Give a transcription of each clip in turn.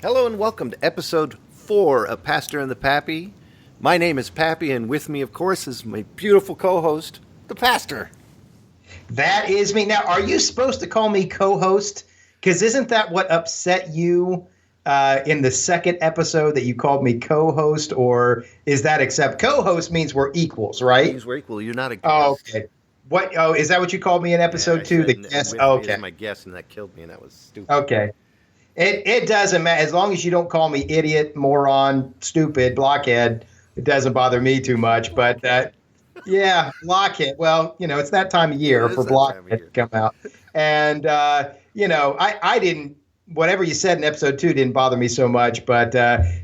Hello and welcome to episode 4 of Pastor and the Pappy. My name is Pappy, and with me, of course, is my beautiful co-host, the Pastor. That is me. Now, are you supposed to call me co-host? Because isn't that what upset you in the second episode, that you called me co-host? Or is that accept? Co-host means we're equals, right? It means we're equal. You're not a guest. Oh, okay. What? Oh, is that what you called me in episode 2? The guest? Okay. My guest, and that killed me, and that was stupid. Okay. It doesn't matter. As long as you don't call me idiot, moron, stupid, blockhead, it doesn't bother me too much. But yeah, blockhead. Well, it's that time of year for blockhead to come out. And, I didn't, whatever you said in episode 2 didn't bother me so much. But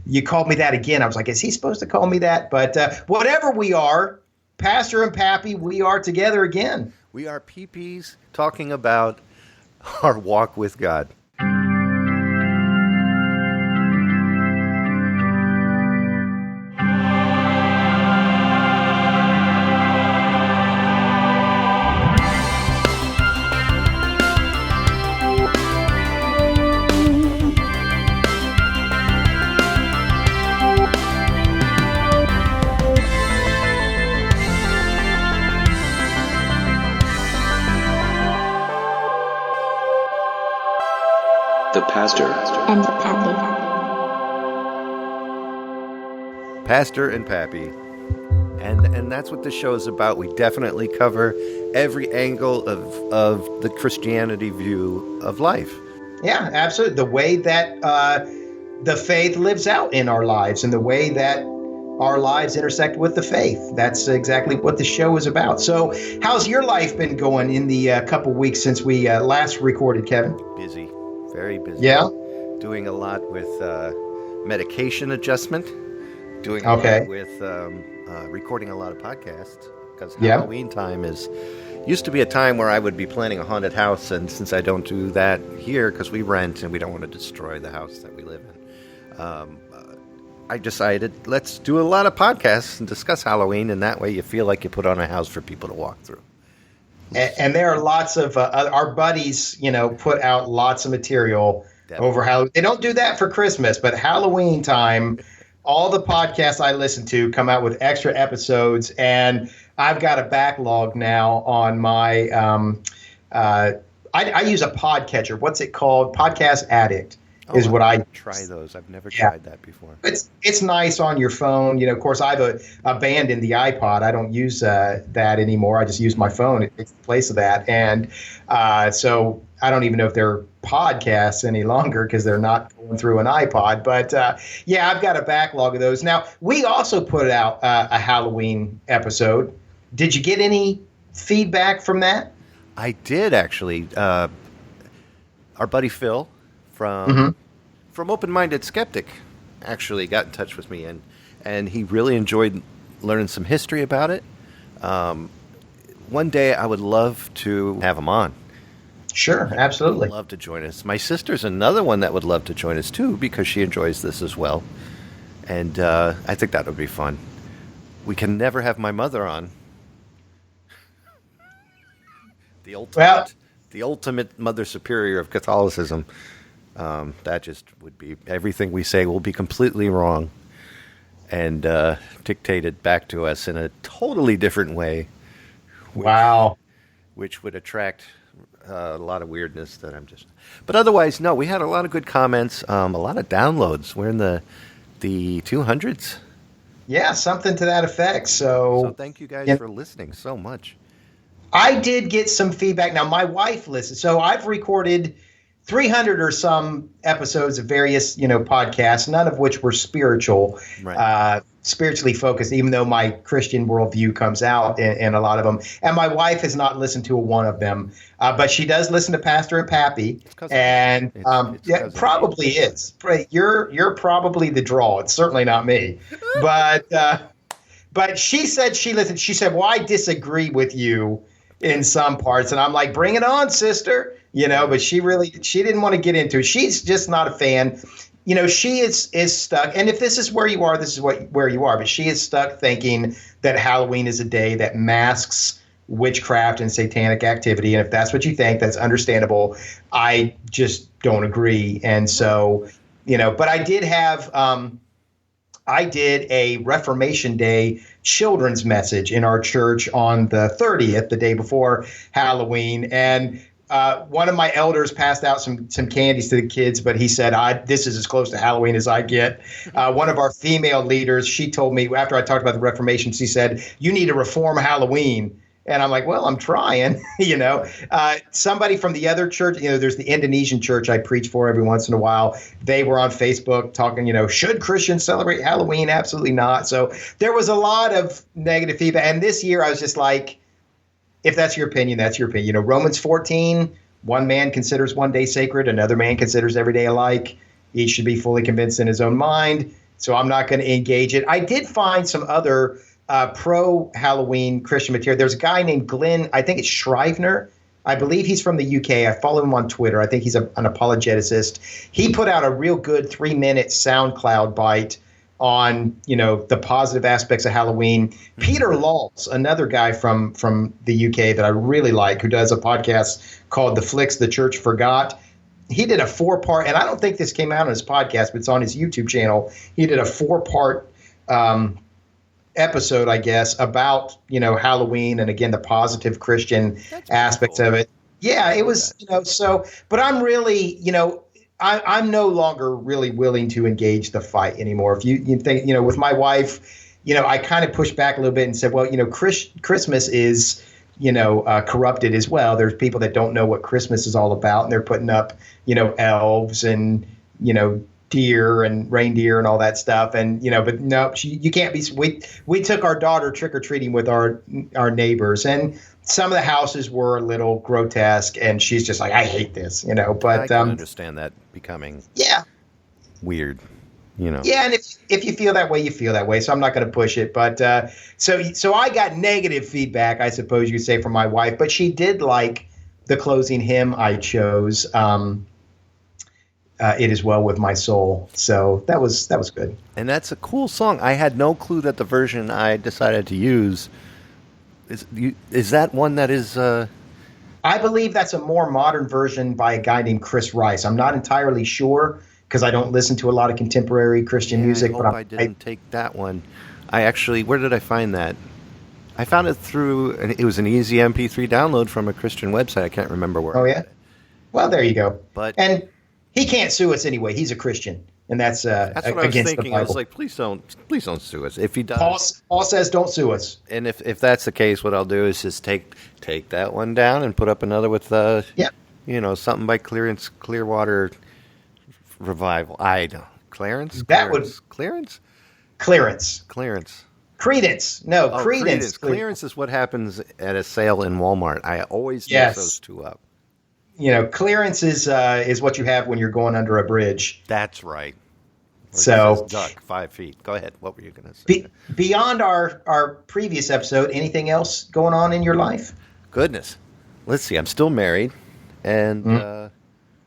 you called me that again. I was like, is he supposed to call me that? But whatever we are, Pastor and Pappy, we are together again. We are PPs talking about our walk with God. The Pastor and the Pappy. Pastor and Pappy. And that's what this show is about. We definitely cover every angle of the Christianity view of life. Yeah, absolutely. The way that the faith lives out in our lives and the way that our lives intersect with the faith. That's exactly what the show is about. So how's your life been going in the couple weeks since we last recorded, Kevin? Busy. Very busy. Yeah. Doing a lot with medication adjustment. Doing a lot with recording a lot of podcasts, because Halloween time used to be a time where I would be planning a haunted house, and since I don't do that here because we rent and we don't want to destroy the house that we live in, I decided let's do a lot of podcasts and discuss Halloween, and that way you feel like you put on a house for people to walk through. And there are lots of our buddies, put out lots of material over Halloween. They don't do that for Christmas, but Halloween time, all the podcasts I listen to come out with extra episodes, and I've got a backlog now on my. I use a podcatcher. What's it called? Podcast Addict is what I try those. I've never tried that before. It's nice on your phone. Of course, I have abandoned the iPod. I don't use that anymore. I just use my phone. It takes the place of that. And so I don't even know if they're podcasts any longer because they're not going through an iPod. But I've got a backlog of those. Now, we also put out a Halloween episode. Did you get any feedback from that? I did, actually. Our buddy Phil from Open-Minded Skeptic actually got in touch with me, and he really enjoyed learning some history about it. One day I would love to have him on. Sure, absolutely. I'd love to join us. My sister's another one that would love to join us too, because she enjoys this as well. And I think that would be fun. We can never have my mother on. The ultimate mother superior of Catholicism. That just would be, everything we say will be completely wrong and dictated back to us in a totally different way. Which would attract a lot of weirdness that I'm just... But otherwise, no, we had a lot of good comments, a lot of downloads. We're in the 200s. Yeah, something to that effect. So thank you guys for listening so much. I did get some feedback. Now, my wife listens. So I've recorded 300 or some episodes of various, podcasts, none of which were spiritual, spiritually focused, even though my Christian worldview comes out in a lot of them. And my wife has not listened to one of them, but she does listen to Pastor and Pappy. And probably is. You're probably the draw. It's certainly not me. But she said she listened. She said, well, I disagree with you in some parts. And I'm like, bring it on, sister. But she didn't want to get into it. She's just not a fan. She is stuck. And if this is where you are, this is where you are. But she is stuck thinking that Halloween is a day that masks witchcraft and satanic activity. And if that's what you think, that's understandable. I just don't agree. And so, But I did have I did a Reformation Day children's message in our church on the 30th, the day before Halloween. And one of my elders passed out some candies to the kids, but he said, this is as close to Halloween as I get. One of our female leaders, she told me after I talked about the Reformation, she said, you need to reform Halloween. And I'm like, well, I'm trying, Somebody from the other church, there's the Indonesian church I preach for every once in a while. They were on Facebook talking, should Christians celebrate Halloween? Absolutely not. So there was a lot of negative feedback. And this year I was just like, if that's your opinion, that's your opinion. Romans 14, one man considers one day sacred, another man considers every day alike. Each should be fully convinced in his own mind. So I'm not going to engage it. I did find some other pro-Halloween Christian material. There's a guy named Glenn, I think it's Shrivner. I believe he's from the UK. I follow him on Twitter. I think he's an apologeticist. He put out a real good 3-minute SoundCloud bite on, the positive aspects of Halloween. Peter Lawls, another guy from the UK that I really like, who does a podcast called The Flicks the Church Forgot. He did a 4-part, and I don't think this came out on his podcast, but it's on his YouTube channel. He did a 4-part episode, I guess, about, Halloween and, again, the positive Christian aspects of it. Yeah, it was, but I'm really, I'm no longer really willing to engage the fight anymore. If you think, with my wife, I kind of pushed back a little bit and said, well, Christmas is, corrupted as well. There's people that don't know what Christmas is all about, and they're putting up, elves and, deer and reindeer and all that stuff. And, but no, you can't be, we took our daughter trick-or-treating with our neighbors, and some of the houses were a little grotesque, and she's just like, I hate this, but I can understand that becoming weird, Yeah. And if you feel that way, you feel that way. So I'm not going to push it. But so I got negative feedback, I suppose you could say, from my wife, but she did like the closing hymn I chose. It Is Well With My Soul. So that was good. And that's a cool song. I had no clue that the version I decided to use is that one that is. I believe that's a more modern version by a guy named Chris Rice. I'm not entirely sure because I don't listen to a lot of contemporary Christian music. I hope I didn't take that one. I actually, where did I find that? I found it through. It was an easy MP3 download from a Christian website. I can't remember where. Oh yeah. Well, there you go. And he can't sue us anyway. He's a Christian, and that's what I was thinking. I was like, please don't sue us. If he does, Paul says don't sue us. And if that's the case, what I'll do is just take that one down and put up another with something by Clearwater Revival. I don't Clarence. Clearance. No, Credence. Clearance is what happens at a sale in Walmart. I always mix those two up. Clearance is what you have when you're going under a bridge. That's right. So duck 5 feet. Go ahead. What were you going to say? Beyond our previous episode, anything else going on in your life? Goodness. Let's see. I'm still married, and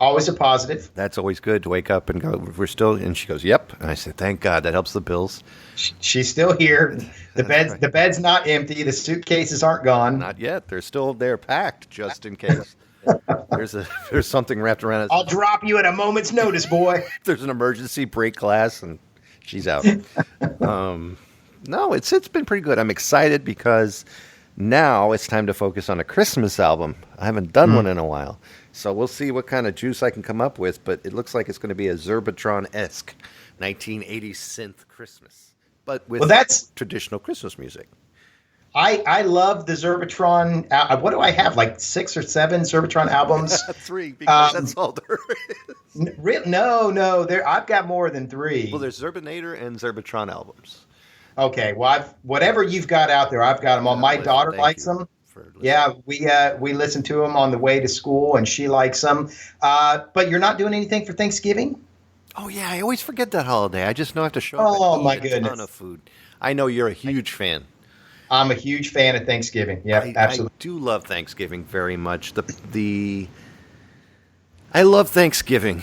always a positive. That's always good to wake up and go, we're still, and she goes, yep. And I said, thank God, that helps the bills. She's still here. The bed's not empty. The suitcases aren't gone. Not yet. They're packed just in case. There's something wrapped around it. I'll drop you at a moment's notice, boy. There's an emergency, break glass, and she's out. No, it's been pretty good. I'm excited because now it's time to focus on a Christmas album. I haven't done one in a while. So we'll see what kind of juice I can come up with, but it looks like it's going to be a Zerbatron-esque 1980s synth Christmas, but with traditional Christmas music. I love the Zerbatron. What do I have? Like 6 or 7 Zerbatron albums? 3, because that's all there is. No. I've got more than 3. Well, there's Zerbinator and Zerbatron albums. Okay, well, whatever you've got out there, I've got them all. My daughter likes them. Yeah, we listen to them on the way to school, and she likes them. But you're not doing anything for Thanksgiving? Oh, yeah, I always forget that holiday. I just know I have to show up and eat a ton of food. I know you're a huge fan. I'm a huge fan of Thanksgiving. Yeah, absolutely. I do love Thanksgiving very much. I love Thanksgiving.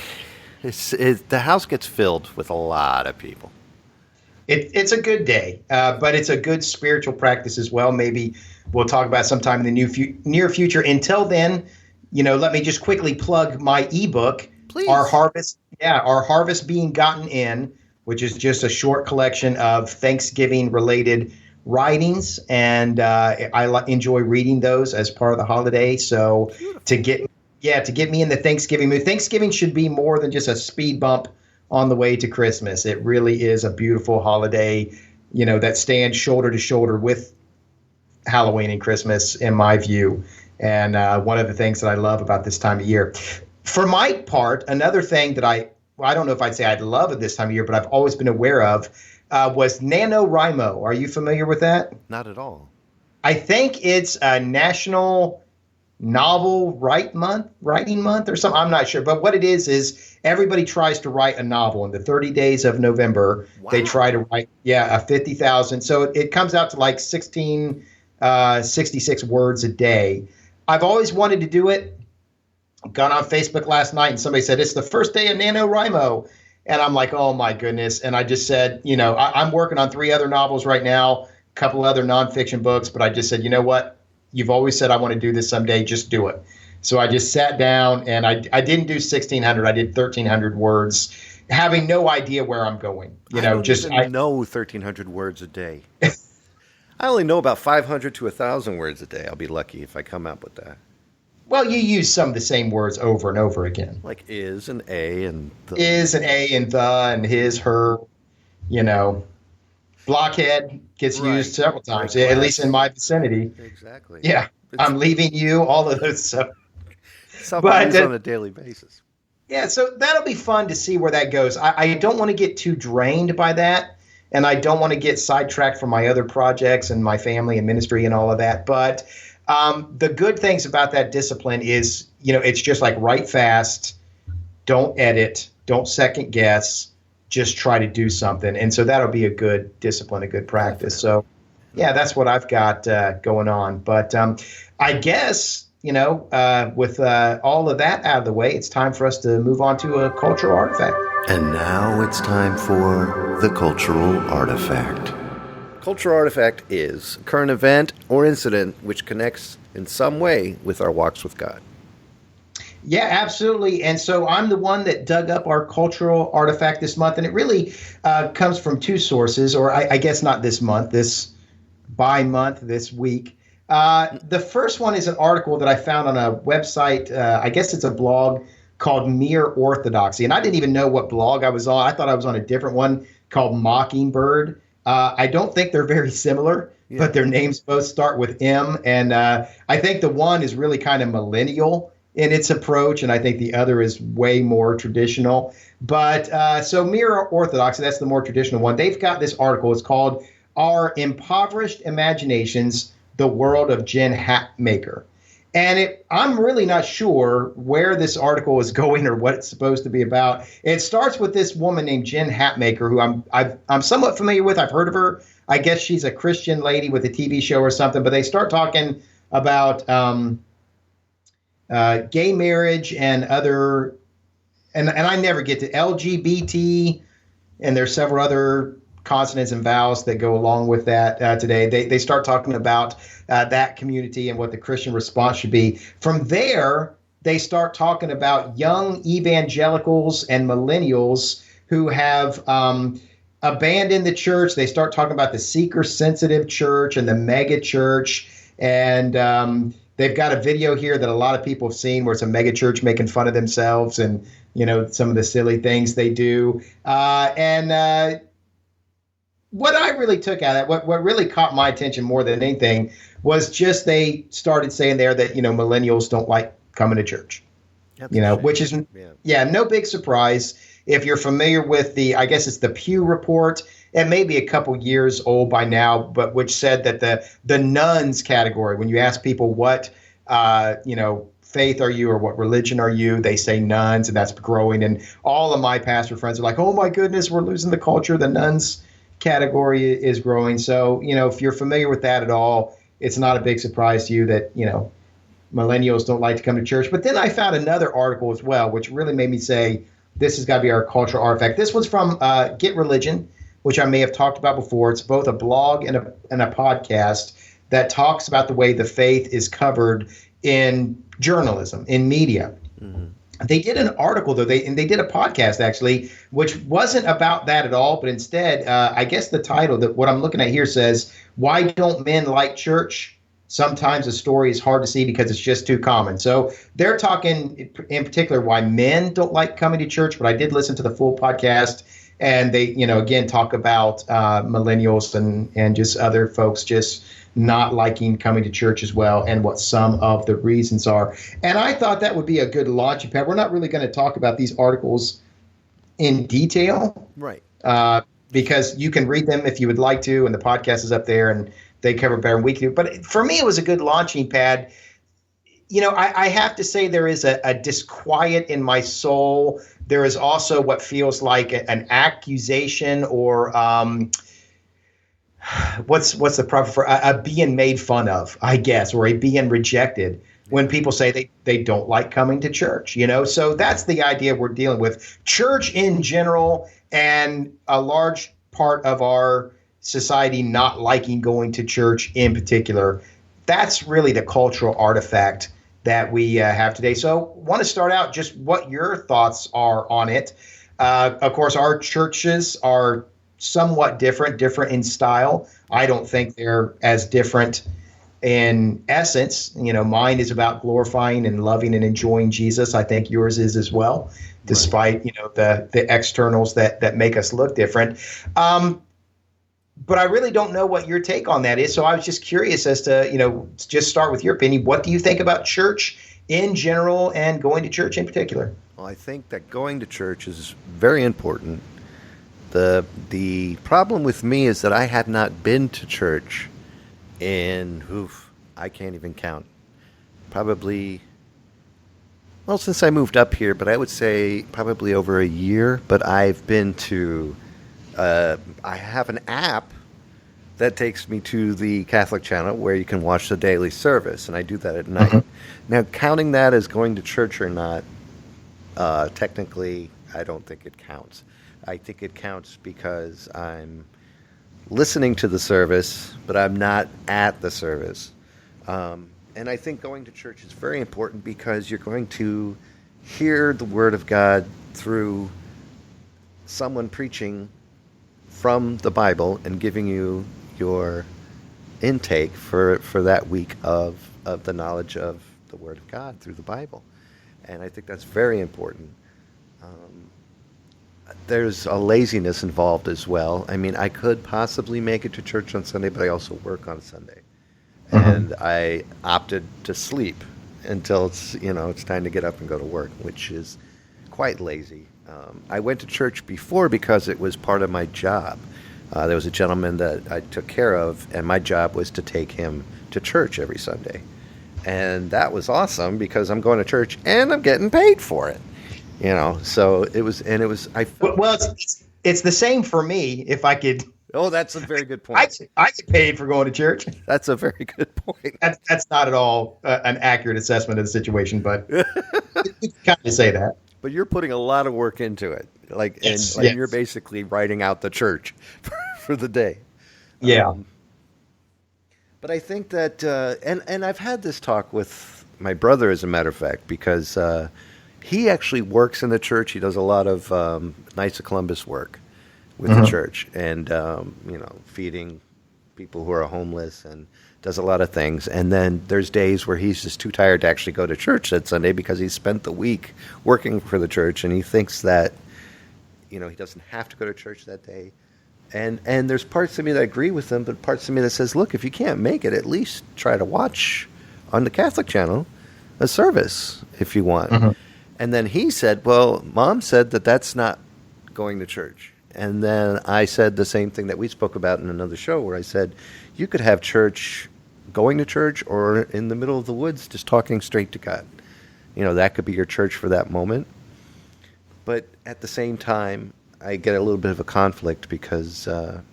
The house gets filled with a lot of people. It's a good day, but it's a good spiritual practice as well. Maybe we'll talk about sometime in the near future. Until then, let me just quickly plug my ebook, Please. Our harvest being gotten in, which is just a short collection of Thanksgiving-related writings, and I enjoy reading those as part of the holiday. So to get me in the Thanksgiving mood. Thanksgiving should be more than just a speed bump on the way to Christmas. It really is a beautiful holiday, that stands shoulder to shoulder with Halloween and Christmas, in my view. And one of the things that I love about this time of year. For my part, another thing that I don't know if I'd say I'd love at this time of year, but I've always been aware of was NaNoWriMo. Are you familiar with that? Not at all. I think it's a National Novel Writing Month or something. I'm not sure. But what it is everybody tries to write a novel. In the 30 days of November, They try to write, a 50,000. So it comes out to like 66 words a day. I've always wanted to do it. Got on Facebook last night and somebody said, it's the first day of NaNoWriMo. And I'm like, oh my goodness. And I just said, I'm working on 3 other novels right now, a couple other nonfiction books. But I just said, you know what? You've always said I want to do this someday. Just do it. So I just sat down and I didn't do 1,600. I did 1,300 words, having no idea where I'm going. I know 1,300 words a day. I only know about 500 to 1,000 words a day. I'll be lucky if I come up with that. Well, you use some of the same words over and over again. Like is and a and the. Is and a and the and his, her, Blockhead gets used several times, at least in my vicinity. Exactly. Yeah. I'm leaving you, all of those stuff. Sometimes on a daily basis. Yeah, so that'll be fun to see where that goes. I don't want to get too drained by that, and I don't want to get sidetracked from my other projects and my family and ministry and all of that. But the good things about that discipline is, it's just like write fast, don't edit, don't second guess, just try to do something. And so that'll be a good discipline, a good practice. So, yeah, that's what I've got going on. But I guess, with all of that out of the way, it's time for us to move on to a cultural artifact. And now it's time for the cultural artifact. Cultural artifact is a current event or incident which connects in some way with our walks with God. Yeah, absolutely. And so I'm the one that dug up our cultural artifact this month. And it really comes from 2 sources, or I guess not this month, this week. The first one is an article that I found on a website. I guess it's a blog called Mere Orthodoxy. And I didn't even know what blog I was on. I thought I was on a different one called Mockingbird. I don't think they're very similar, but their names both start with M. And I think the one is really kind of millennial in its approach, and I think the other is way more traditional. But so Mere Orthodoxy, that's the more traditional one. They've got this article. It's called Our Impoverished Imaginations, the World of Jen Hatmaker. And I'm really not sure where this article is going or what it's supposed to be about. It starts with this woman named Jen Hatmaker, who I'm somewhat familiar with. I've heard of her. I guess she's a Christian lady with a TV show or something. But they start talking about gay marriage and other, and I never get to LGBT, and there's several other consonants and vowels that go along with that today. They start talking about that community and what the Christian response should be. From there, they start talking about young evangelicals and millennials who have abandoned the church. They start talking about the seeker-sensitive church and the mega church. And they've got a video here that a lot of people have seen where it's a mega church making fun of themselves and, some of the silly things they do. What I really took out of it, what really caught my attention more than anything was just they started saying there that, millennials don't like coming to church, which is, no big surprise. If you're familiar with I guess it's the Pew Report, it may be a couple years old by now, but which said that the nuns category, when you ask people what, faith are you or what religion are you, they say nuns, and that's growing. And all of my pastor friends are like, oh my goodness, we're losing the culture. The nuns category is growing. So, if you're familiar with that at all, it's not a big surprise to you that, millennials don't like to come to church. But then I found another article as well, which really made me say, this has got to be our cultural artifact. This one's from Get Religion, which I may have talked about before. It's both a blog and a podcast that talks about the way the faith is covered in journalism, in media. Mm-hmm. They did an article though, they did a podcast actually, which wasn't about that at all, but instead, I guess the title that what I'm looking at here says, "Why don't men like church? Sometimes a story is hard to see because it's just too common." So they're talking in particular why men don't like coming to church, but I did listen to the full podcast, and they, again, talk about millennials and just other folks just not liking coming to church as well, and what some of the reasons are. And I thought that would be a good launching pad. We're not really going to talk about these articles in detail, right? Because you can read them if you would like to, and the podcast is up there, and they cover better than we can do. But for me, it was a good launching pad. I have to say there is a disquiet in my soul. There is also what feels like an accusation, or what's the proper for a being made fun of, I guess, or a being rejected when people say they don't like coming to church, So that's the idea we're dealing with. Church in general, and a large part of our society not liking going to church in particular. That's really the cultural artifact that we have today. So want to start out just what your thoughts are on it. Of course, our churches are somewhat different in style. I don't think they're as different in essence. Mine is about glorifying and loving and enjoying Jesus. I think yours is as well, despite, the externals that make us look different. But I really don't know what your take on that is. So I was just curious as to, just start with your opinion. What do you think about church in general and going to church in particular? Well, I think that going to church is very important. The problem with me is that I had not been to church in, I can't even count, probably, well, since I moved up here, but I would say probably over a year. But I've been to, I have an app that takes me to the Catholic channel where you can watch the daily service, and I do that at night. Mm-hmm. Now, counting that as going to church or not, technically, I don't think it counts. I think it counts because I'm listening to the service, but I'm not at the service. And I think going to church is very important because you're going to hear the Word of God through someone preaching from the Bible and giving you your intake for that week of the knowledge of the Word of God through the Bible. And I think that's very important. There's a laziness involved as well. I mean, I could possibly make it to church on Sunday, but I also work on Sunday. Mm-hmm. And I opted to sleep until it's time to get up and go to work, which is quite lazy. I went to church before because it was part of my job. There was a gentleman that I took care of, and my job was to take him to church every Sunday. And that was awesome because I'm going to church and I'm getting paid for it. So it was, I felt, well, it's the same for me. If I could, oh, that's a very good point. I get paid for going to church. That's a very good point. That's not at all an accurate assessment of the situation, but you can kind of say that. But you're putting a lot of work into it, yes. You're basically writing out the church for the day. Yeah. But I think that, and I've had this talk with my brother, as a matter of fact, because he actually works in the church. He does a lot of Knights of Columbus work with the church, and feeding people who are homeless, and does a lot of things. And then there's days where he's just too tired to actually go to church that Sunday because he spent the week working for the church, and he thinks that he doesn't have to go to church that day. And there's parts of me that agree with him, but parts of me that says, look, if you can't make it, at least try to watch on the Catholic channel a service if you want. Mm-hmm. And then he said, well, Mom said that that's not going to church. And then I said the same thing that we spoke about in another show, where I said, you could have church, going to church, or in the middle of the woods just talking straight to God. That could be your church for that moment. But at the same time, I get a little bit of a conflict because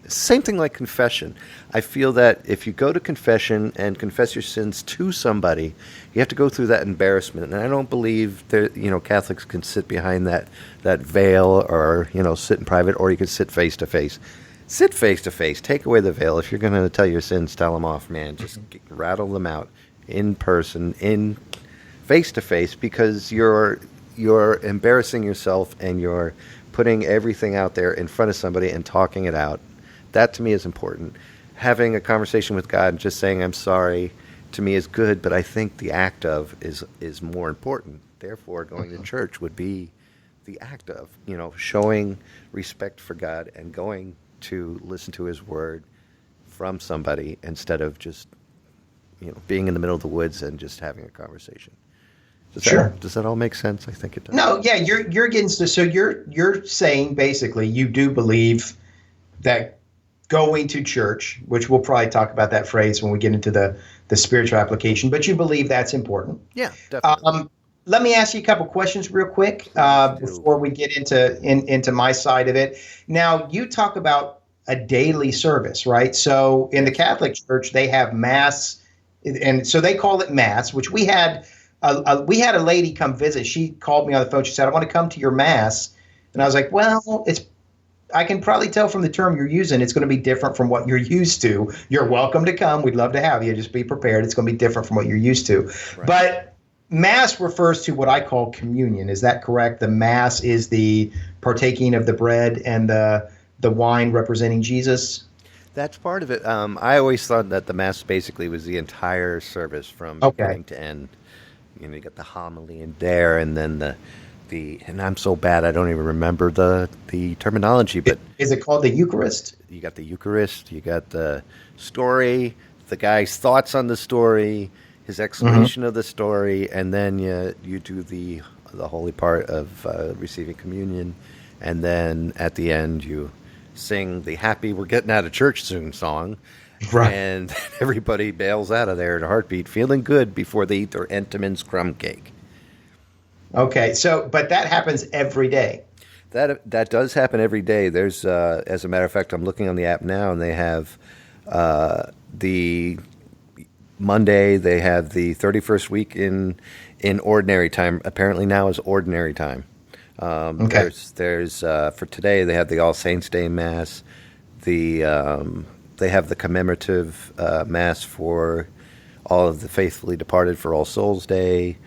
same thing like confession. I feel that if you go to confession and confess your sins to somebody, you have to go through that embarrassment. And I don't believe that Catholics can sit behind that veil, or sit in private, or you can sit face to face. Sit face to face. Take away the veil. If you're going to tell your sins, tell them off, man. Just rattle them out in person, in face to face, because you're you're embarrassing yourself and you're putting everything out there in front of somebody and talking it out. That to me is important. Having a conversation with God and just saying I'm sorry to me is good, but I think the act of is more important. Therefore, going to church would be the act of, showing respect for God and going to listen to his word from somebody instead of just, being in the middle of the woods and just having a conversation. Does that all make sense? I think it does. No, yeah, you're getting so you're saying basically you do believe that going to church, which we'll probably talk about that phrase when we get into the spiritual application, but you believe that's important. Yeah, definitely. Let me ask you a couple questions real quick before we get into my side of it. Now, you talk about a daily service, right? So in the Catholic Church, they have Mass, and so they call it Mass, which we had a lady come visit. She called me on the phone. She said, I want to come to your Mass. And I was like, well, I can probably tell from the term you're using, it's going to be different from what you're used to. You're welcome to come. We'd love to have you. Just be prepared. It's going to be different from what you're used to. Right. But Mass refers to what I call communion. Is that correct? The Mass is the partaking of the bread and the wine representing Jesus? That's part of it. I always thought that the Mass basically was the entire service from beginning to end. You got the homily in there, and then and I'm so bad I don't even remember the terminology. But is it called the Eucharist? You got the Eucharist. You got the story, the guy's thoughts on the story, his explanation of the story, and then you do the holy part of receiving communion, and then at the end you sing the happy we're getting out of church soon song. Right. And everybody bails out of there in a heartbeat, feeling good before they eat their Entenmann's crumb cake. Okay, but that happens every day. That does happen every day. There's, as a matter of fact, I'm looking on the app now, and they have the Monday. They have the 31st week in ordinary time. Apparently now is ordinary time. Okay. There's for today they have the All Saints Day Mass. They have the commemorative Mass for all of the faithfully departed for All Souls Day.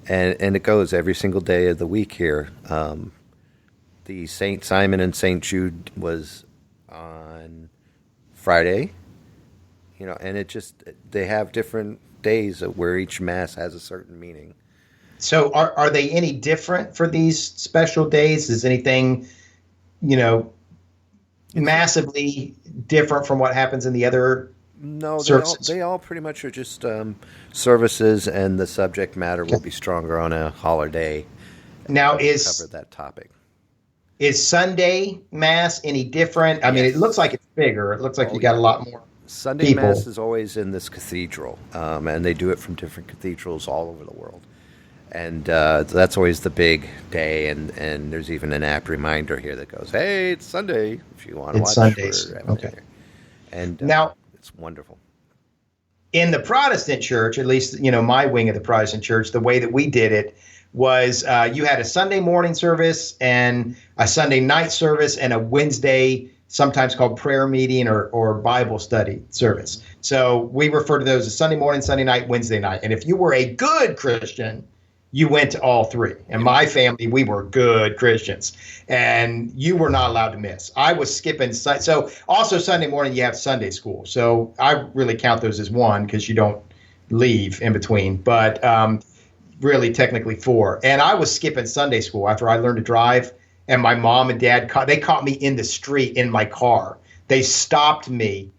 And it goes every single day of the week here. The St. Simon and St. Jude was on Friday, and they have different days where each Mass has a certain meaning. So are they any different for these special days? Is anything, massively different from what happens in the other? No, they all pretty much are just services, and the subject matter will be stronger on a holiday. Now, cover that topic. Is Sunday Mass any different? I mean, it looks like it's bigger. It looks like you got a lot more. Sunday people. Mass is always in this cathedral, and they do it from different cathedrals all over the world. And that's always the big day, and there's even an app reminder here that goes, "Hey, it's Sunday if you want to watch." It's Sundays. Okay. And now it's wonderful. In the Protestant church, at least my wing of the Protestant church, the way that we did it was you had a Sunday morning service and a Sunday night service and a Wednesday, sometimes called prayer meeting or Bible study service. So we refer to those as Sunday morning, Sunday night, Wednesday night. And if you were a good Christian, you went to all three. And my family, we were good Christians. And you were not allowed to miss. I was skipping. So also Sunday morning, you have Sunday school. So I really count those as one because you don't leave in between. But really technically four. And I was skipping Sunday school after I learned to drive. And my mom and dad caught me in the street in my car. They stopped me.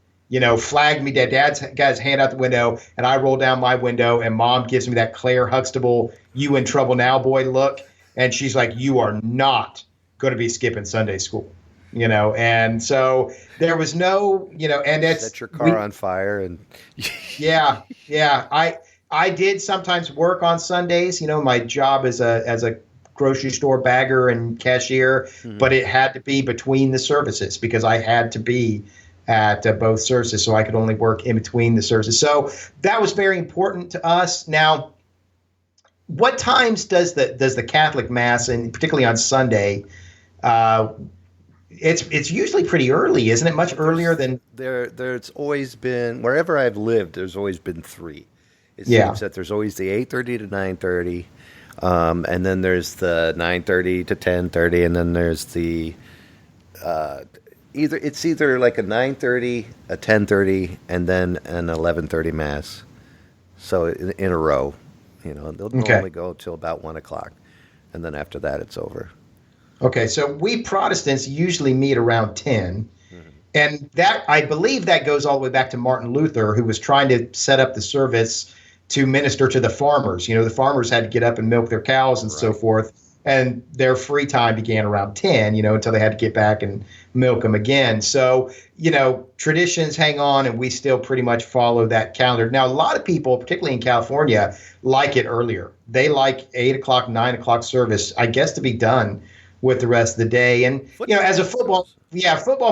Flagged me. Dad's got his hand out the window, and I roll down my window, and Mom gives me that Claire Huxtable, "You in trouble now, boy" look, and she's like, "You are not going to be skipping Sunday school," And so there was no, and it's set your car on fire, and yeah. I did sometimes work on Sundays. My job as a grocery store bagger and cashier, but it had to be between the services because I had to be at both services, so I could only work in between the services. So that was very important to us. Now, what times does the Catholic Mass, and particularly on Sunday, it's usually pretty early, isn't it? Much earlier than there's always been wherever I've lived. There's always been three. It seems that there's always the 8:30 to 9:30. And then there's the 9:30 to 10:30, and then there's the either like a 9:30, a 10:30, and then an 11:30 mass. So in a row, they'll normally go till about 1 o'clock, and then after that it's over. Okay, so we Protestants usually meet around 10. And that, I believe, that goes all the way back to Martin Luther, who was trying to set up the service to minister to the farmers. The farmers had to get up and milk their cows and so forth. And their free time began around 10, until they had to get back and milk them again. So, traditions hang on, and we still pretty much follow that calendar. Now, a lot of people, particularly in California, like it earlier. They like 8 o'clock, 9 o'clock service, I guess, to be done with the rest of the day. And, as a football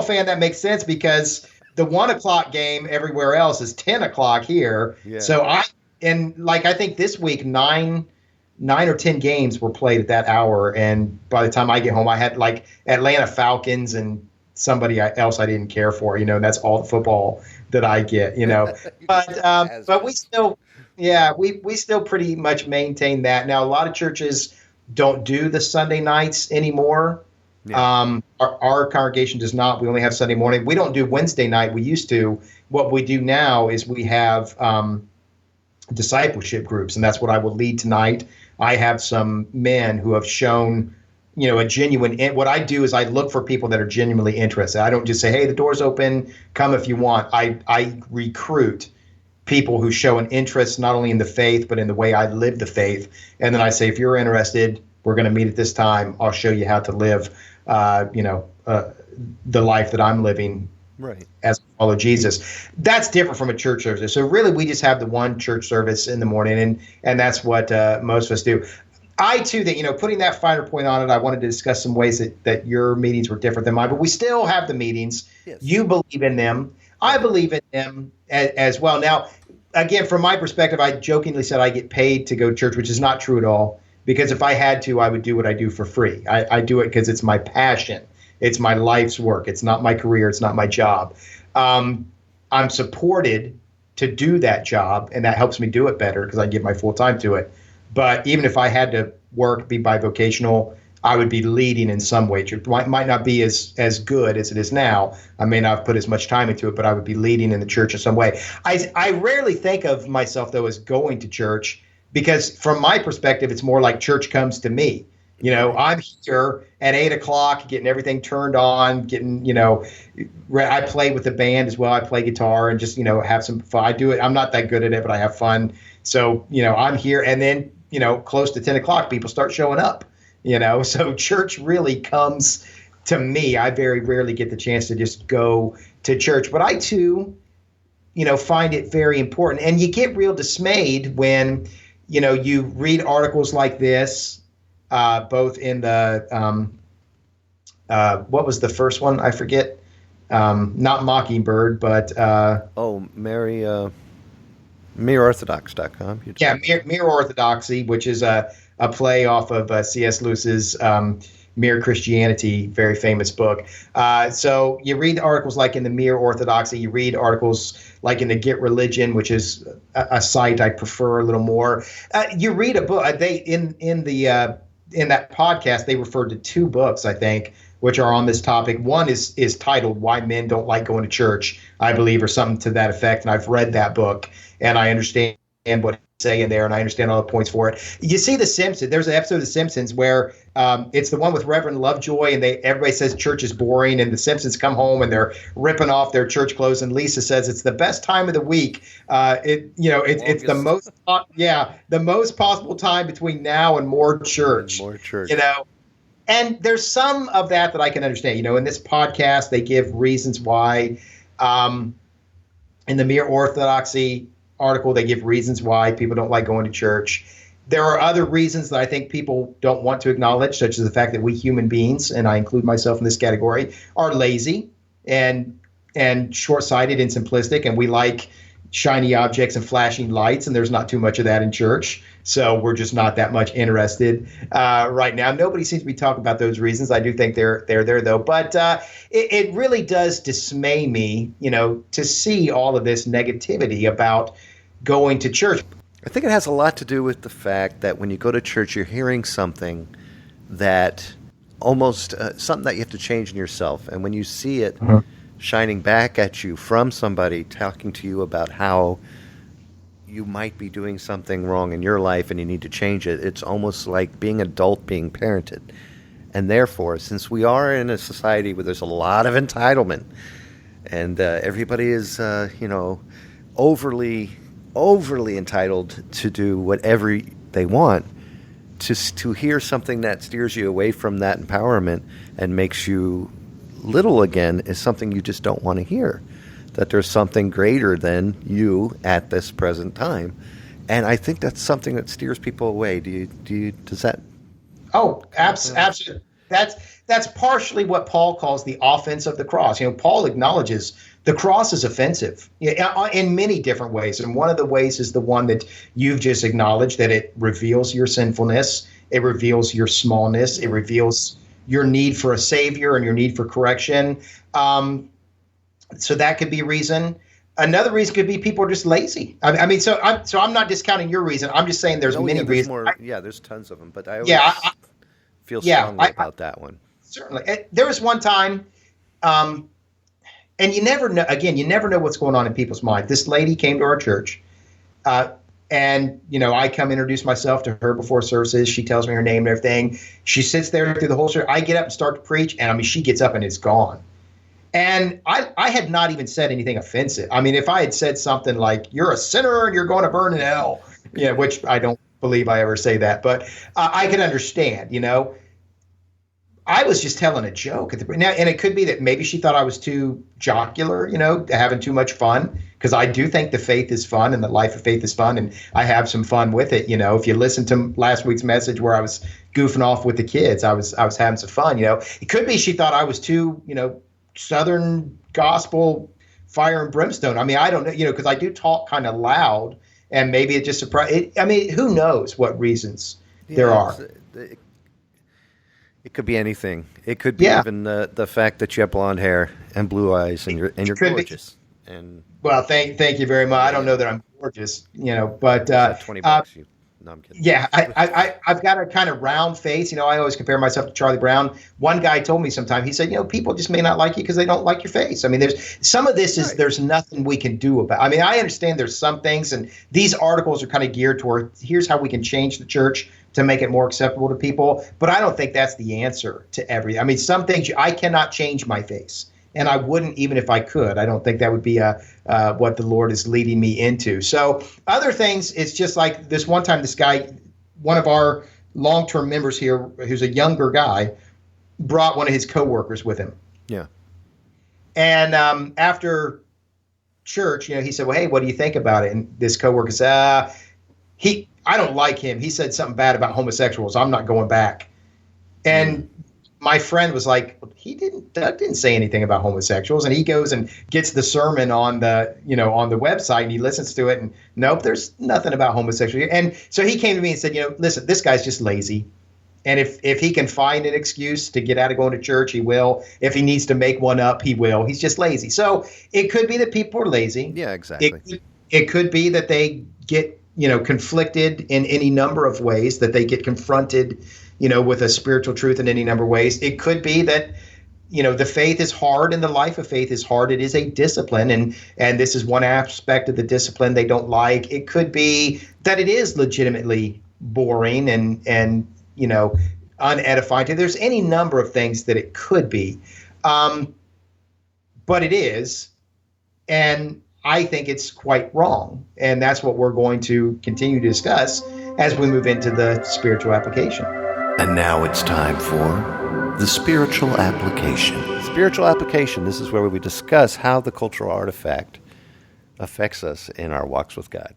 fan, that makes sense because the 1 o'clock game everywhere else is 10 o'clock here. Yeah. So I think this week, nine or 10 games were played at that hour. And by the time I get home, I had like Atlanta Falcons and somebody else I didn't care for, and that's all the football that I get, but we still, we still pretty much maintain that. Now, a lot of churches don't do the Sunday nights anymore. Yeah. Our congregation does not. We only have Sunday morning. We don't do Wednesday night. We used to. What we do now is we have discipleship groups, and that's what I will lead tonight. I have some men who have shown, a genuine. What I do is I look for people that are genuinely interested. I don't just say, "Hey, the door's open. Come if you want." I recruit people who show an interest not only in the faith but in the way I live the faith, and then I say, "If you're interested, we're going to meet at this time. I'll show you how to live, the life that I'm living." Right. As I follow Jesus. That's different from a church service. So really, we just have the one church service in the morning, and that's what most of us do. I, too, putting that finer point on it, I wanted to discuss some ways that your meetings were different than mine, but we still have the meetings. Yes. You believe in them. I believe in them as well. Now, again, from my perspective, I jokingly said I get paid to go to church, which is not true at all, because if I had to, I would do what I do for free. I do it because it's my passion. It's my life's work. It's not my career. It's not my job. I'm supported to do that job, and that helps me do it better because I give my full time to it. But even if I had to be bivocational, I would be leading in some way. It might not be as good as it is now. I may not have put as much time into it, but I would be leading in the church in some way. I rarely think of myself, though, as going to church because from my perspective, it's more like church comes to me. I'm here at 8 o'clock, getting everything turned on, I play with the band as well. I play guitar and just, have some fun. I do it. I'm not that good at it, but I have fun. So, I'm here. And then, close to 10 o'clock, people start showing up, so church really comes to me. I very rarely get the chance to just go to church, but I too, find it very important. And you get real dismayed when, you read articles like this, both in the, what was the first one? I forget. Not Mockingbird, but. MereOrthodox.com. Yeah, Mere Orthodoxy, which is a play off of C.S. Lewis's Mere Christianity, very famous book. So you read articles like in the Mere Orthodoxy, you read articles like in the Get Religion, which is a site I prefer a little more. You read a book. In that podcast, they referred to two books, I think, which are on this topic. One is titled "Why Men Don't Like Going to Church," I believe, or something to that effect. And I've read that book, and I understand what he's saying there, and I understand all the points for it. You see The Simpsons. There's an episode of The Simpsons where it's the one with Reverend Lovejoy, and everybody says church is boring, and the Simpsons come home and they're ripping off their church clothes, and Lisa says it's the best time of the week. It's the most the most possible time between now and more church. More church. And there's some of that I can understand. In this podcast, they give reasons why. In the Mere Orthodoxy article, they give reasons why people don't like going to church. There are other reasons that I think people don't want to acknowledge, such as the fact that we human beings, and I include myself in this category, are lazy and short-sighted and simplistic, and we like shiny objects and flashing lights, and there's not too much of that in church. So we're just not that much interested right now. Nobody seems to be talking about those reasons. I do think they're there, though. But it really does dismay me, to see all of this negativity about going to church. I think it has a lot to do with the fact that when you go to church, you're hearing something that almost something that you have to change in yourself. And when you see it shining back at you from somebody talking to you about how you might be doing something wrong in your life and you need to change it, it's almost like being adult being parented. And therefore, since we are in a society where there's a lot of entitlement and everybody is, overly entitled to do whatever they want, to hear something that steers you away from that empowerment and makes you little again is something you just don't want to hear. That there's something greater than you at this present time, and I think that's something that steers people away. Does that? Oh, absolutely. That's partially what Paul calls the offense of the cross. Paul acknowledges the cross is offensive in many different ways. And one of the ways is the one that you've just acknowledged, that it reveals your sinfulness. It reveals your smallness. It reveals your need for a savior and your need for correction. So that could be a reason. Another reason could be people are just lazy. So I'm not discounting your reason. I'm just saying there's many reasons. There's tons of them. But I always feel strongly about that one. Certainly. There was one time, and you never know. Again, you never know what's going on in people's mind. This lady came to our church, and I come introduce myself to her before services. She tells me her name and everything. She sits there through the whole service. I get up and start to preach, and she gets up and is gone. And I had not even said anything offensive. If I had said something like, "You're a sinner and you're going to burn in hell," which I don't believe I ever say that, but I can understand. I was just telling a joke now, and it could be that maybe she thought I was too jocular, having too much fun, because I do think the faith is fun and the life of faith is fun, and I have some fun with it. If you listen to last week's message where I was goofing off with the kids, I was having some fun. It could be she thought I was too, Southern gospel fire and brimstone. I don't know, because I do talk kind of loud, and maybe it just surprised. Who knows what reasons there are. It could be anything. It could be even the fact that you have blonde hair and blue eyes, and you're gorgeous. Well, thank you very much. I don't know that I'm gorgeous, but $20. No, I'm kidding. Yeah, I've got a kind of round face. I always compare myself to Charlie Brown. One guy told me sometime, he said, people just may not like you because they don't like your face. There's some of this is there's nothing we can do about. I understand there's some things, and these articles are kind of geared toward here's how we can change the church to make it more acceptable to people. But I don't think that's the answer to everything. Some things I cannot change my face, and I wouldn't even if I could. I don't think that would be what the Lord is leading me into. So other things, it's just like this one time, this guy, one of our long-term members here, who's a younger guy, brought one of his coworkers with him. Yeah. And after church, he said, "Well, hey, what do you think about it?" And this coworker said, I don't like him. He said something bad about homosexuals. I'm not going back. And my friend was like, Doug didn't say anything about homosexuals. And he goes and gets the sermon on the website, and he listens to it, and nope, there's nothing about homosexuality. And so he came to me and said, listen, this guy's just lazy. And if he can find an excuse to get out of going to church, he will. If he needs to make one up, he will. He's just lazy. So it could be that people are lazy. Yeah, exactly. It could be that they get, conflicted in any number of ways, that they get confronted, with a spiritual truth in any number of ways. It could be that, the faith is hard and the life of faith is hard. It is a discipline, and this is one aspect of the discipline they don't like. It could be that it is legitimately boring and unedifying. There's any number of things that it could be, but it is, and I think it's quite wrong. And that's what we're going to continue to discuss as we move into the spiritual application. And now it's time for the spiritual application. Spiritual application. This is where we discuss how the cultural artifact affects us in our walks with God.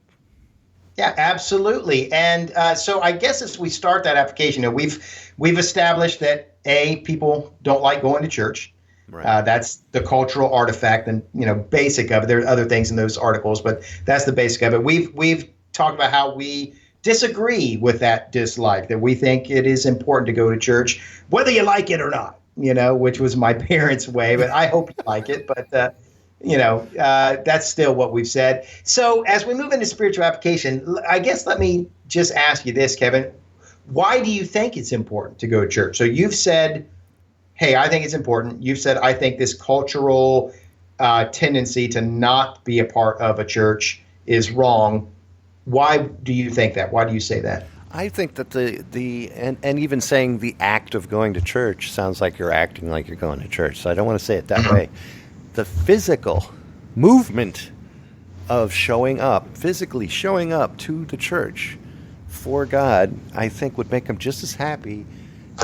Yeah, absolutely. And so I guess as we start that application, we've established that people don't like going to church. Right. That's the cultural artifact and, basic of it. There are other things in those articles, but that's the basic of it. We've talked about how we disagree with that dislike, that we think it is important to go to church, whether you like it or not, which was my parents' way, but I hope you like it. But, That's still what we've said. So as we move into spiritual application, I guess let me just ask you this, Kevin. Why do you think it's important to go to church? So you've said, hey, I think it's important. You've said, I think this cultural tendency to not be a part of a church is wrong. Why do you think that? Why do you say that? I think that and even saying the act of going to church sounds like you're acting like you're going to church. So I don't want to say it that way. The physical movement of physically showing up to the church for God, I think would make them just as happy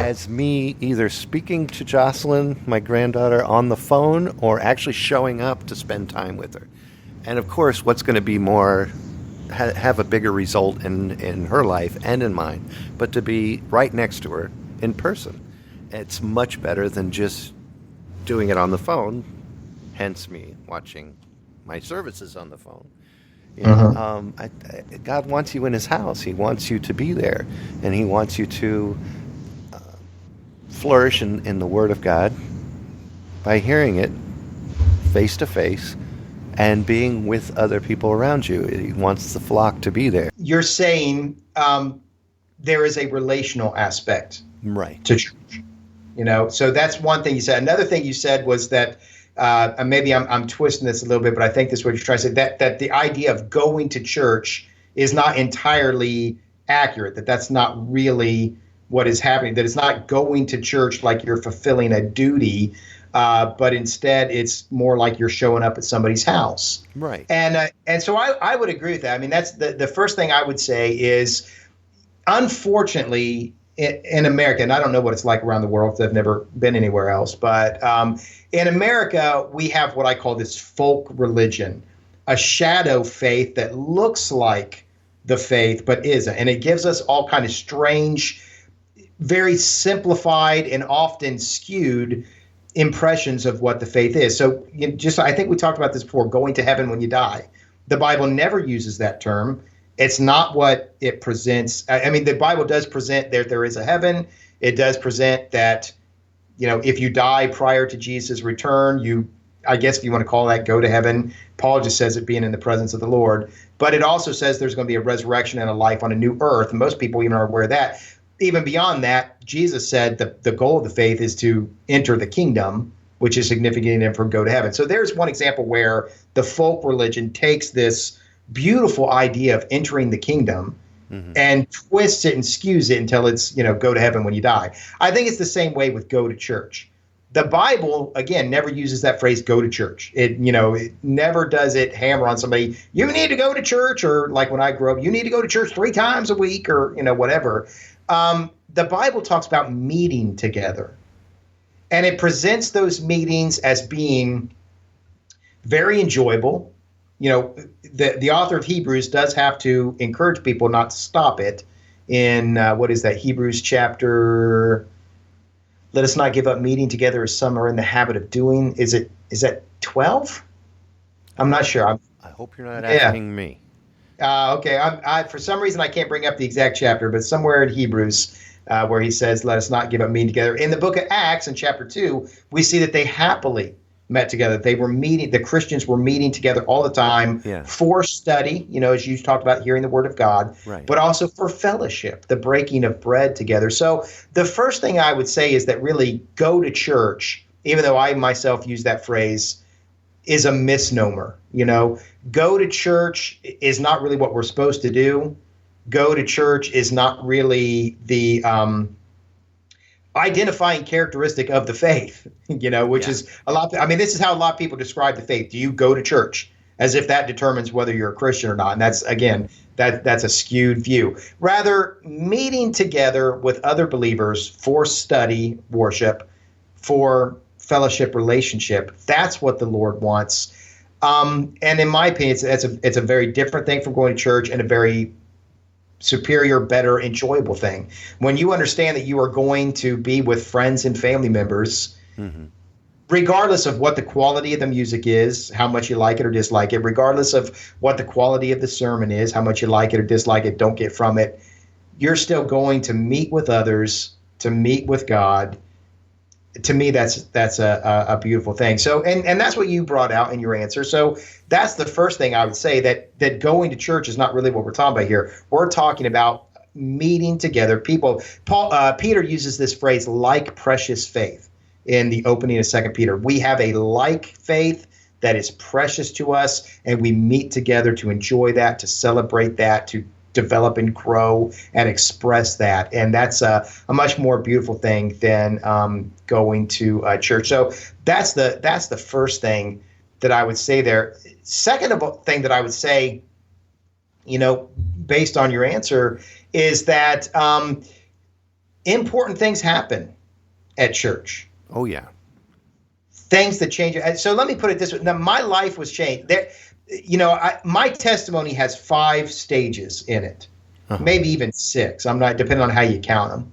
as me either speaking to Jocelyn, my granddaughter, on the phone or actually showing up to spend time with her. And of course, what's going to be have a bigger result in her life and in mine, but to be right next to her in person. It's much better than just doing it on the phone, hence me watching my services on the phone. God wants you in his house. He wants you to be there, and he wants you to flourish in the Word of God by hearing it face to face and being with other people around you. He wants the flock to be there. You're saying there is a relational aspect to church. So that's one thing you said. Another thing you said was that, maybe I'm twisting this a little bit, but I think this is what you're trying to say, that the idea of going to church is not entirely accurate, that's not really what is happening, that it's not going to church like you're fulfilling a duty, but instead it's more like you're showing up at somebody's house. Right. And so I would agree with that. I mean, that's the first thing I would say is, unfortunately, in America, and I don't know what it's like around the world because I've never been anywhere else, but in America, we have what I call this folk religion, a shadow faith that looks like the faith but isn't. And it gives us all kind of strange, very simplified and often skewed impressions of what the faith is. So I think we talked about this before, going to heaven when you die. The Bible never uses that term. It's not what it presents. I mean, the Bible does present there is a heaven. It does present that, if you die prior to Jesus' return, I guess if you want to call that, go to heaven. Paul just says it being in the presence of the Lord. But it also says there's going to be a resurrection and a life on a new earth. And most people even are aware of that. Even beyond that, Jesus said the goal of the faith is to enter the kingdom, which is significant enough for go to heaven. So there's one example where the folk religion takes this beautiful idea of entering the kingdom and twists it and skews it until it's, go to heaven when you die. I think it's the same way with go to church. The Bible, again, never uses that phrase, go to church. It never does it hammer on somebody, you need to go to church, or like when I grew up, you need to go to church 3 times a week, or, whatever. The Bible talks about meeting together, and it presents those meetings as being very enjoyable. The author of Hebrews does have to encourage people not to stop it in, Hebrews chapter, let us not give up meeting together as some are in the habit of doing. Is that 12? I'm not sure. I hope you're not asking me. Okay. For some reason, I can't bring up the exact chapter, but somewhere in Hebrews where he says, let us not give up meeting together. In the book of Acts, in chapter 2, we see that they happily met together. They were meeting, the Christians were meeting together all the time for study, as you talked about, hearing the word of God, but also for fellowship, the breaking of bread together. So the first thing I would say is that really go to church, even though I myself use that phrase, is a misnomer. Go to church is not really what we're supposed to do. Go to church is not really the identifying characteristic of the faith, which is a lot. This is how a lot of people describe the faith. Do you go to church? As if that determines whether you're a Christian or not. And that's, again, that's a skewed view. Rather, meeting together with other believers for study, worship, for fellowship, relationship, that's what the Lord wants. And in my opinion, it's a very different thing from going to church, and a very superior, better, enjoyable thing. When you understand that you are going to be with friends and family members, regardless of what the quality of the music is, how much you like it or dislike it, regardless of what the quality of the sermon is, how much you like it or dislike it, don't get from it, you're still going to meet with others, to meet with God, to me, that's a beautiful thing. So, and that's what you brought out in your answer. So that's the first thing I would say, that going to church is not really what we're talking about here. We're talking about meeting together. Peter uses this phrase, like precious faith, in the opening of 2 Peter. We have a like faith that is precious to us, and we meet together to enjoy that, to celebrate that, to develop and grow and express that. And that's a much more beautiful thing than going to church. So that's the first thing that I would say there. Second thing that I would say, based on your answer, is that important things happen at church. Oh, yeah. Things that change. So let me put it this way. Now, my life was changed. My testimony has 5 stages in it, maybe even 6. I'm not, depending on how you count them.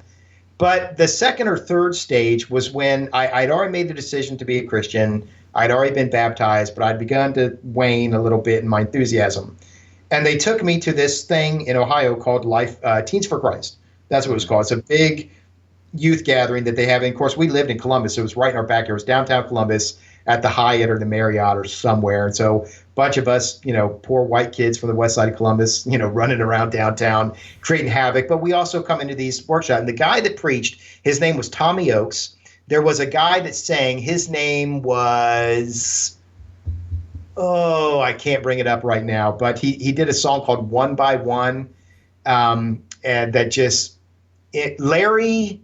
But the second or third stage was when I'd already made the decision to be a Christian. I'd already been baptized, but I'd begun to wane a little bit in my enthusiasm. And they took me to this thing in Ohio called Teens for Christ. That's what it was called. It's a big youth gathering that they have. And of course, we lived in Columbus, so it was right in our backyard. It was downtown Columbus at the Hyatt or the Marriott or somewhere. And so a bunch of us, poor white kids from the west side of Columbus, running around downtown, creating havoc. But we also come into these workshops. And the guy that preached, his name was Tommy Oakes. There was a guy that sang, his name was, I can't bring it up right now, but he did a song called One by One. And that just, Larry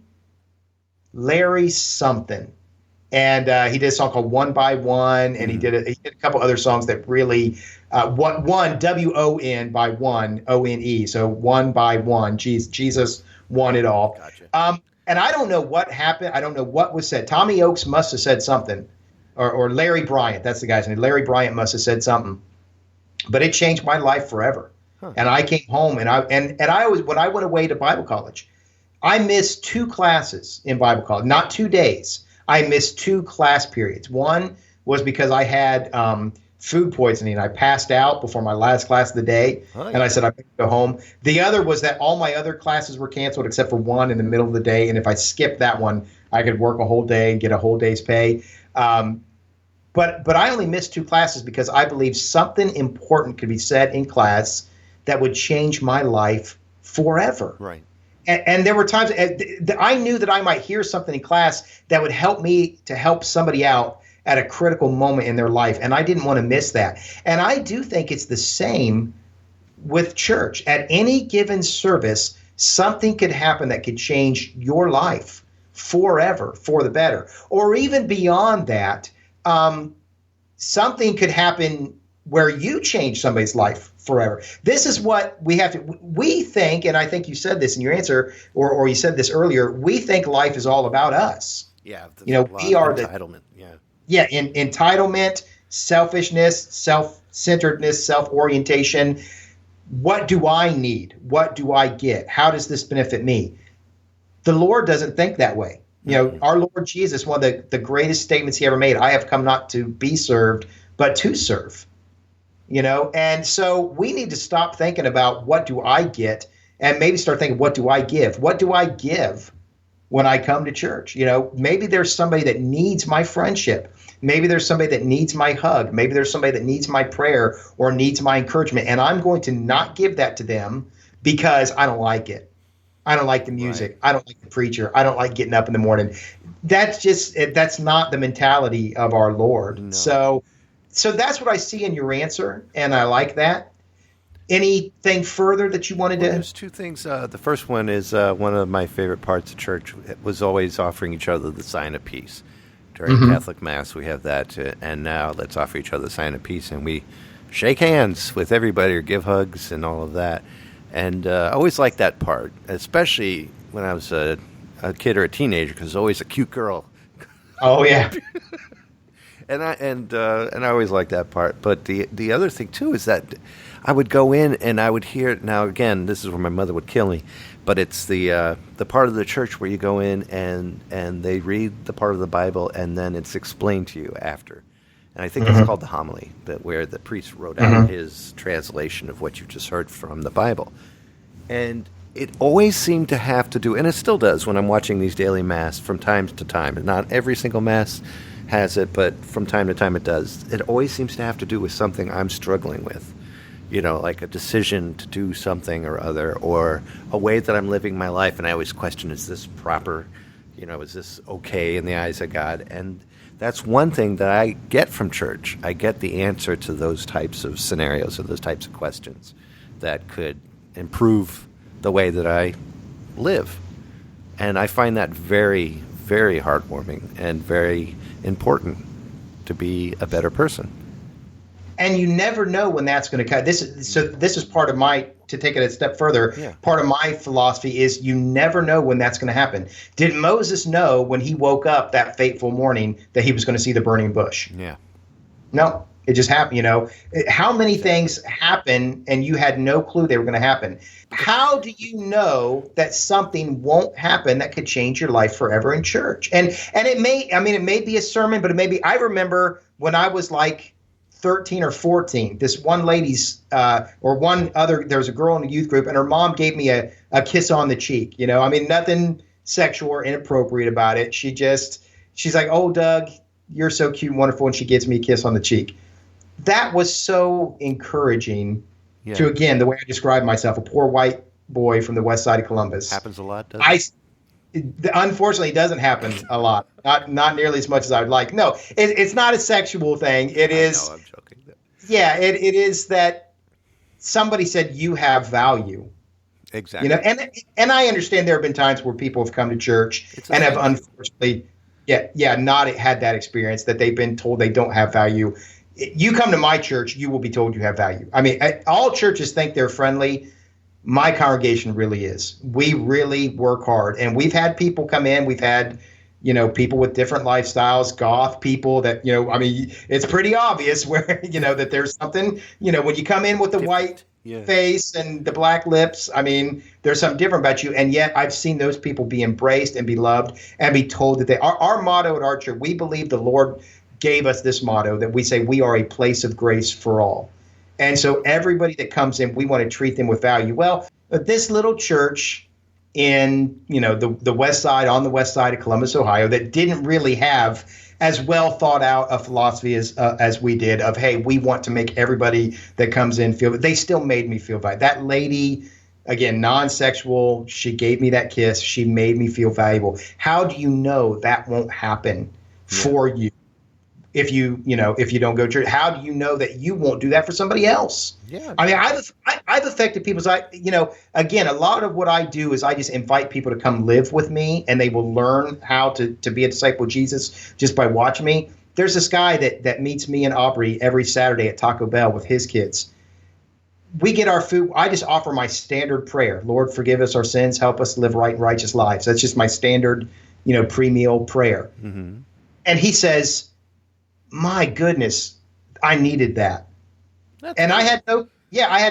something. And he did a song called One by One, and he did a couple other songs that really, one WON by one, ONE. So One by One, Jesus won it all. Gotcha. And I don't know what happened. I don't know what was said. Tommy Oakes must have said something, or Larry Bryant. That's the guy's name. Larry Bryant must have said something, but it changed my life forever. Huh. And I came home, and I always, when I went away to Bible college, I missed 2 classes in Bible college, not 2 days. I missed 2 class periods. One was because I had food poisoning. I passed out before my last class of the day, and I said I could go home. The other was that all my other classes were canceled except for one in the middle of the day, and if I skipped that one, I could work a whole day and get a whole day's pay. But I only missed 2 classes because I believed something important could be said in class that would change my life forever. Right. And there were times I knew that I might hear something in class that would help me to help somebody out at a critical moment in their life. And I didn't want to miss that. And I do think it's the same with church. At any given service, something could happen that could change your life forever for the better. Or even beyond that, something could happen where you change somebody's life forever. This is what we think, and I think you said this in your answer, or you said this earlier, we think life is all about us. Yeah. We are entitlement. Entitlement, selfishness, self-centeredness, self-orientation. What do I need? What do I get? How does this benefit me? The Lord doesn't think that way. Our Lord Jesus, one of the greatest statements he ever made, I have come not to be served, but to serve. And so we need to stop thinking about what do I get and maybe start thinking, what do I give? What do I give when I come to church? Maybe there's somebody that needs my friendship. Maybe there's somebody that needs my hug. Maybe there's somebody that needs my prayer or needs my encouragement. And I'm going to not give that to them because I don't like it. I don't like the music. Right. I don't like the preacher. I don't like getting up in the morning. That's not the mentality of our Lord. No. So that's what I see in your answer, and I like that. Anything further that you wanted to? There's 2 things. The first one is one of my favorite parts of church was always offering each other the sign of peace. During Catholic Mass, we have that, and now let's offer each other the sign of peace, and we shake hands with everybody or give hugs and all of that. And I always liked that part, especially when I was a kid or a teenager, because there's always a cute girl. Oh yeah. And I always liked that part. But the other thing too is that I would go in and I would hear. Now again, this is where my mother would kill me, but it's the part of the church where you go in and they read the part of the Bible and then it's explained to you after. And I think that's called the homily, where the priest wrote out his translation of what you just heard from the Bible. And it always seemed to have to do, and it still does when I'm watching these daily mass from time to time. Not every single mass has it, but from time to time it does. It always seems to have to do with something I'm struggling with. Like a decision to do something or other, or a way that I'm living my life. And I always question, is this proper? Is this okay in the eyes of God? And that's one thing that I get from church. I get the answer to those types of scenarios or those types of questions that could improve the way that I live. And I find that very, very heartwarming and very important to be a better person. And you never know when that's going to cut. This is part of to take it a step further, part of my philosophy is you never know when that's going to happen. Did Moses know when he woke up that fateful morning that he was going to see the burning bush? Yeah. No, it just happened. How many things happen and you had no clue they were going to happen? How do you know that something won't happen that could change your life forever in church? And it may be a sermon, but it may be, I remember when I was like 13 or 14, this one lady's there was a girl in the youth group, and her mom gave me a kiss on the cheek. Nothing sexual or inappropriate about it. She's like, "Oh, Doug, you're so cute and wonderful," and she gives me a kiss on the cheek. That was so encouraging to, again, the way I describe myself, a poor white boy from the west side of Columbus. Happens a lot, doesn't it? Unfortunately, it doesn't happen a lot. Not nearly as much as I would like. No, it's not a sexual thing. It is. No, I'm joking. Yeah, it is that somebody said you have value. Exactly. And I understand there have been times where people have come to church and have unfortunately, not had that experience, that they've been told they don't have value. You come to my church, you will be told you have value. All churches think they're friendly. My congregation really is. We really work hard. And we've had people come in. We've had, people with different lifestyles, goth people that, it's pretty obvious where, that there's something, when you come in with the white face and the black lips, there's something different about you. And yet I've seen those people be embraced and be loved and be told that our motto at our church, we believe the Lord gave us this motto that we say we are a place of grace for all. And so everybody that comes in, we want to treat them with value. Well, this little church in, the west side, on the west side of Columbus, Ohio, that didn't really have as well thought out a philosophy as we did of, hey, we want to make everybody that comes in feel, they still made me feel valuable. That lady, again, non-sexual, she gave me that kiss. She made me feel valuable. How do you know that won't happen for you? If you don't go to church, how do you know that you won't do that for somebody else? Yeah. I've affected people's, again, a lot of what I do is I just invite people to come live with me, and they will learn how to be a disciple of Jesus just by watching me. There's this guy that meets me and Aubrey every Saturday at Taco Bell with his kids. We get our food. I just offer my standard prayer. Lord, forgive us our sins. Help us live right and righteous lives. That's just my standard, pre-meal prayer. Mm-hmm. And he says, my goodness, I needed that. And I had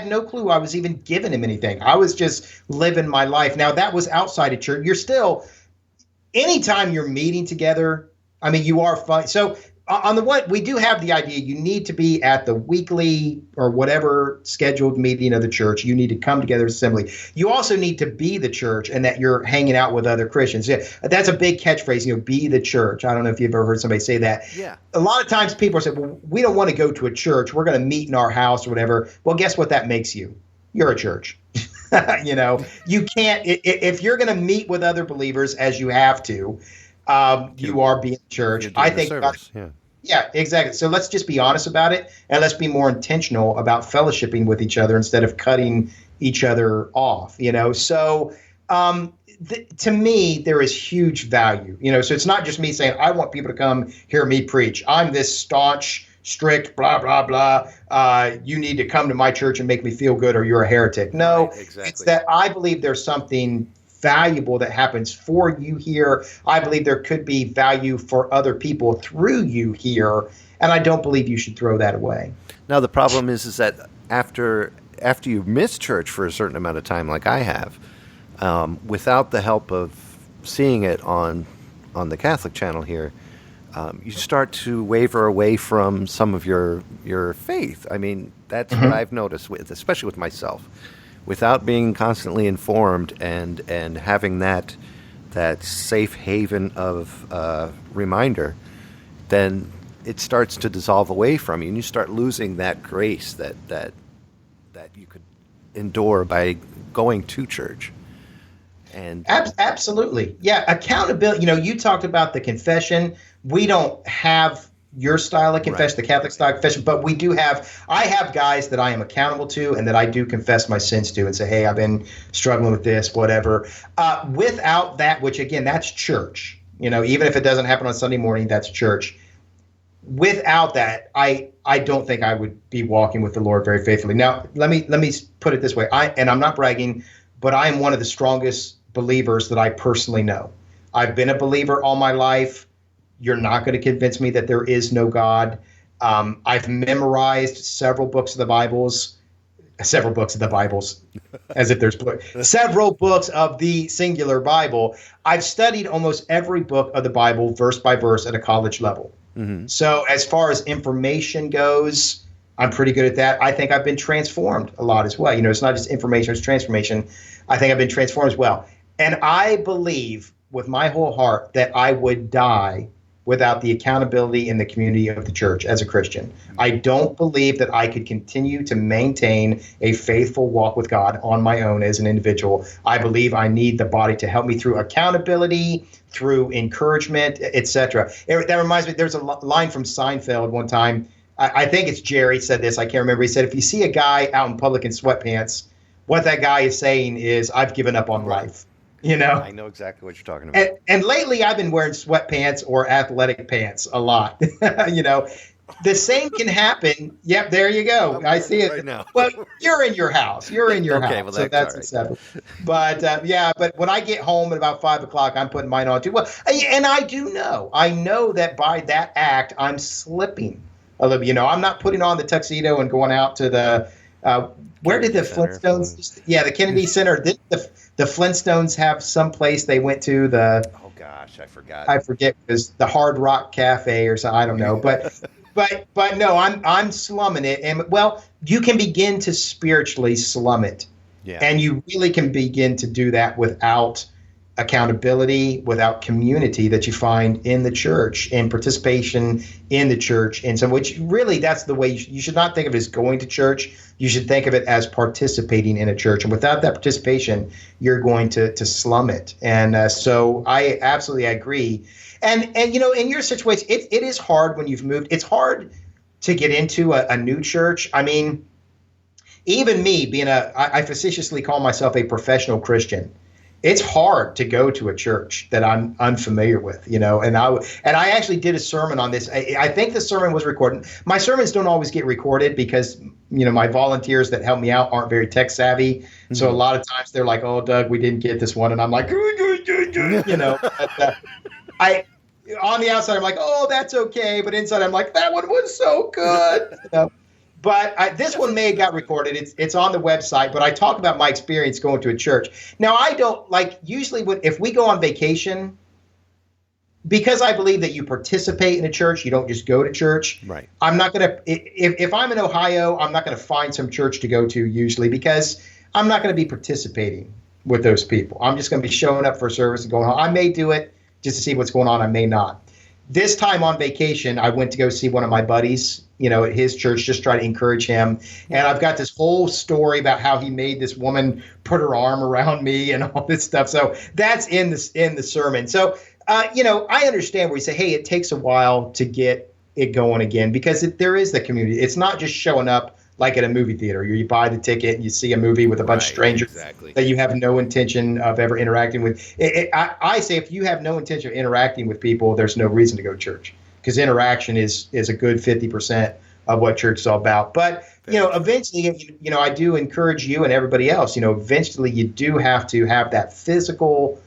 no clue I was even giving him anything. I was just living my life. Now, that was outside of church. You're still, anytime you're meeting together, you are fun. So on the one, we do have the idea you need to be at the weekly or whatever scheduled meeting of the church. You need to come together assembly. You also need to be the church, and that you're hanging out with other Christians. Yeah, that's a big catchphrase, be the church. I don't know if you've ever heard somebody say that. Yeah. A lot of times people say, well, we don't want to go to a church. We're going to meet in our house or whatever. Well, guess what that makes you? You're a church. You can't, if you're going to meet with other believers as you have to, you are being church. I think yeah, exactly. So let's just be honest about it, and let's be more intentional about fellowshipping with each other instead of cutting each other off. So to me, there is huge value. So it's not just me saying I want people to come hear me preach. I'm this staunch, strict, blah blah blah. You need to come to my church and make me feel good, or you're a heretic. No, right, exactly. It's that I believe there's something valuable that happens for you here. I believe there could be value for other people through you here, and I don't believe you should throw that away. Now, the problem is that after you miss church for a certain amount of time, like I have, without the help of seeing it on the Catholic channel here, you start to waver away from some of your faith. That's what I've noticed, especially with myself. without being constantly informed and having that safe haven of reminder, then it starts to dissolve away from you, and you start losing that grace that you could endure by going to church. And absolutely, yeah, accountability. You talked about the confession. We don't have your style of confession, right, the Catholic style of confession, but I have guys that I am accountable to and that I do confess my sins to and say, hey, I've been struggling with this, whatever. Without that, which again, that's church. Even if it doesn't happen on Sunday morning, that's church. Without that, I don't think I would be walking with the Lord very faithfully. Now, let me put it this way. I'm not bragging, but I am one of the strongest believers that I personally know. I've been a believer all my life. You're not going to convince me that there is no God. I've memorized several books of the Bibles, as if there's several books of the singular Bible. I've studied almost every book of the Bible verse by verse at a college level. Mm-hmm. So as far as information goes, I'm pretty good at that. I think I've been transformed a lot as well. It's not just information, it's transformation. I think I've been transformed as well. And I believe with my whole heart that I would die without the accountability in the community of the church as a Christian. I don't believe that I could continue to maintain a faithful walk with God on my own as an individual. I believe I need the body to help me through accountability, through encouragement, etc. That reminds me, there's a line from Seinfeld one time. I think it's Jerry said this. I can't remember. He said, if you see a guy out in public in sweatpants, what that guy is saying is, I've given up on life. I know exactly what you're talking about. And lately I've been wearing sweatpants or athletic pants a lot. The same can happen. Yep, there you go. I see it right now. Well, you're in your house. Okay, well, house, so that's acceptable. But but when I get home at about 5 o'clock, I'm putting mine on too. Well, and I know that by that act, I'm slipping a little. I'm not putting on the tuxedo and going out to the where did the Flintstones? Yeah, the Kennedy Center. Did the Flintstones have some place they went to? Oh gosh, I forgot. I forget, because the Hard Rock Cafe or something. I don't know, but no, I'm slumming it, and well, you can begin to spiritually slum it, and you really can begin to do that without accountability, without community that you find in the church and participation in the church. And so, which really, that's the way you should not think of it as going to church. You should think of it as participating in a church. And without that participation, you're going to slum it. And so I absolutely agree. And in your situation, it is hard when you've moved. It's hard to get into a new church. I mean, even me being I facetiously call myself a professional Christian. It's hard to go to a church that I'm unfamiliar with, and I actually did a sermon on this. I think the sermon was recorded. My sermons don't always get recorded because, my volunteers that help me out aren't very tech savvy. Mm-hmm. So a lot of times they're like, oh, Doug, we didn't get this one. And I'm like, but, on the outside, I'm like, oh, that's okay. But inside, I'm like, that one was so good. But this one may have got recorded. It's on the website, but I talk about my experience going to a church. Now, I don't usually if we go on vacation, because I believe that you participate in a church, you don't just go to church. Right. I'm not going to, if I'm in Ohio, I'm not going to find some church to go to usually, because I'm not going to be participating with those people. I'm just going to be showing up for a service and going home. I may do it just to see what's going on. I may not. This time on vacation, I went to go see one of my buddies, at his church, just try to encourage him. And I've got this whole story about how he made this woman put her arm around me and all this stuff. So that's in the sermon. So, I understand where you say, hey, it takes a while to get it going again, because there is the community. It's not just showing up like at a movie theater. You buy the ticket and you see a movie with a bunch of strangers that you have no intention of ever interacting with. I say if you have no intention of interacting with people, there's no reason to go to church, because interaction is a good 50% of what church is all about. But, eventually, I do encourage you and everybody else, eventually you do have to have that physical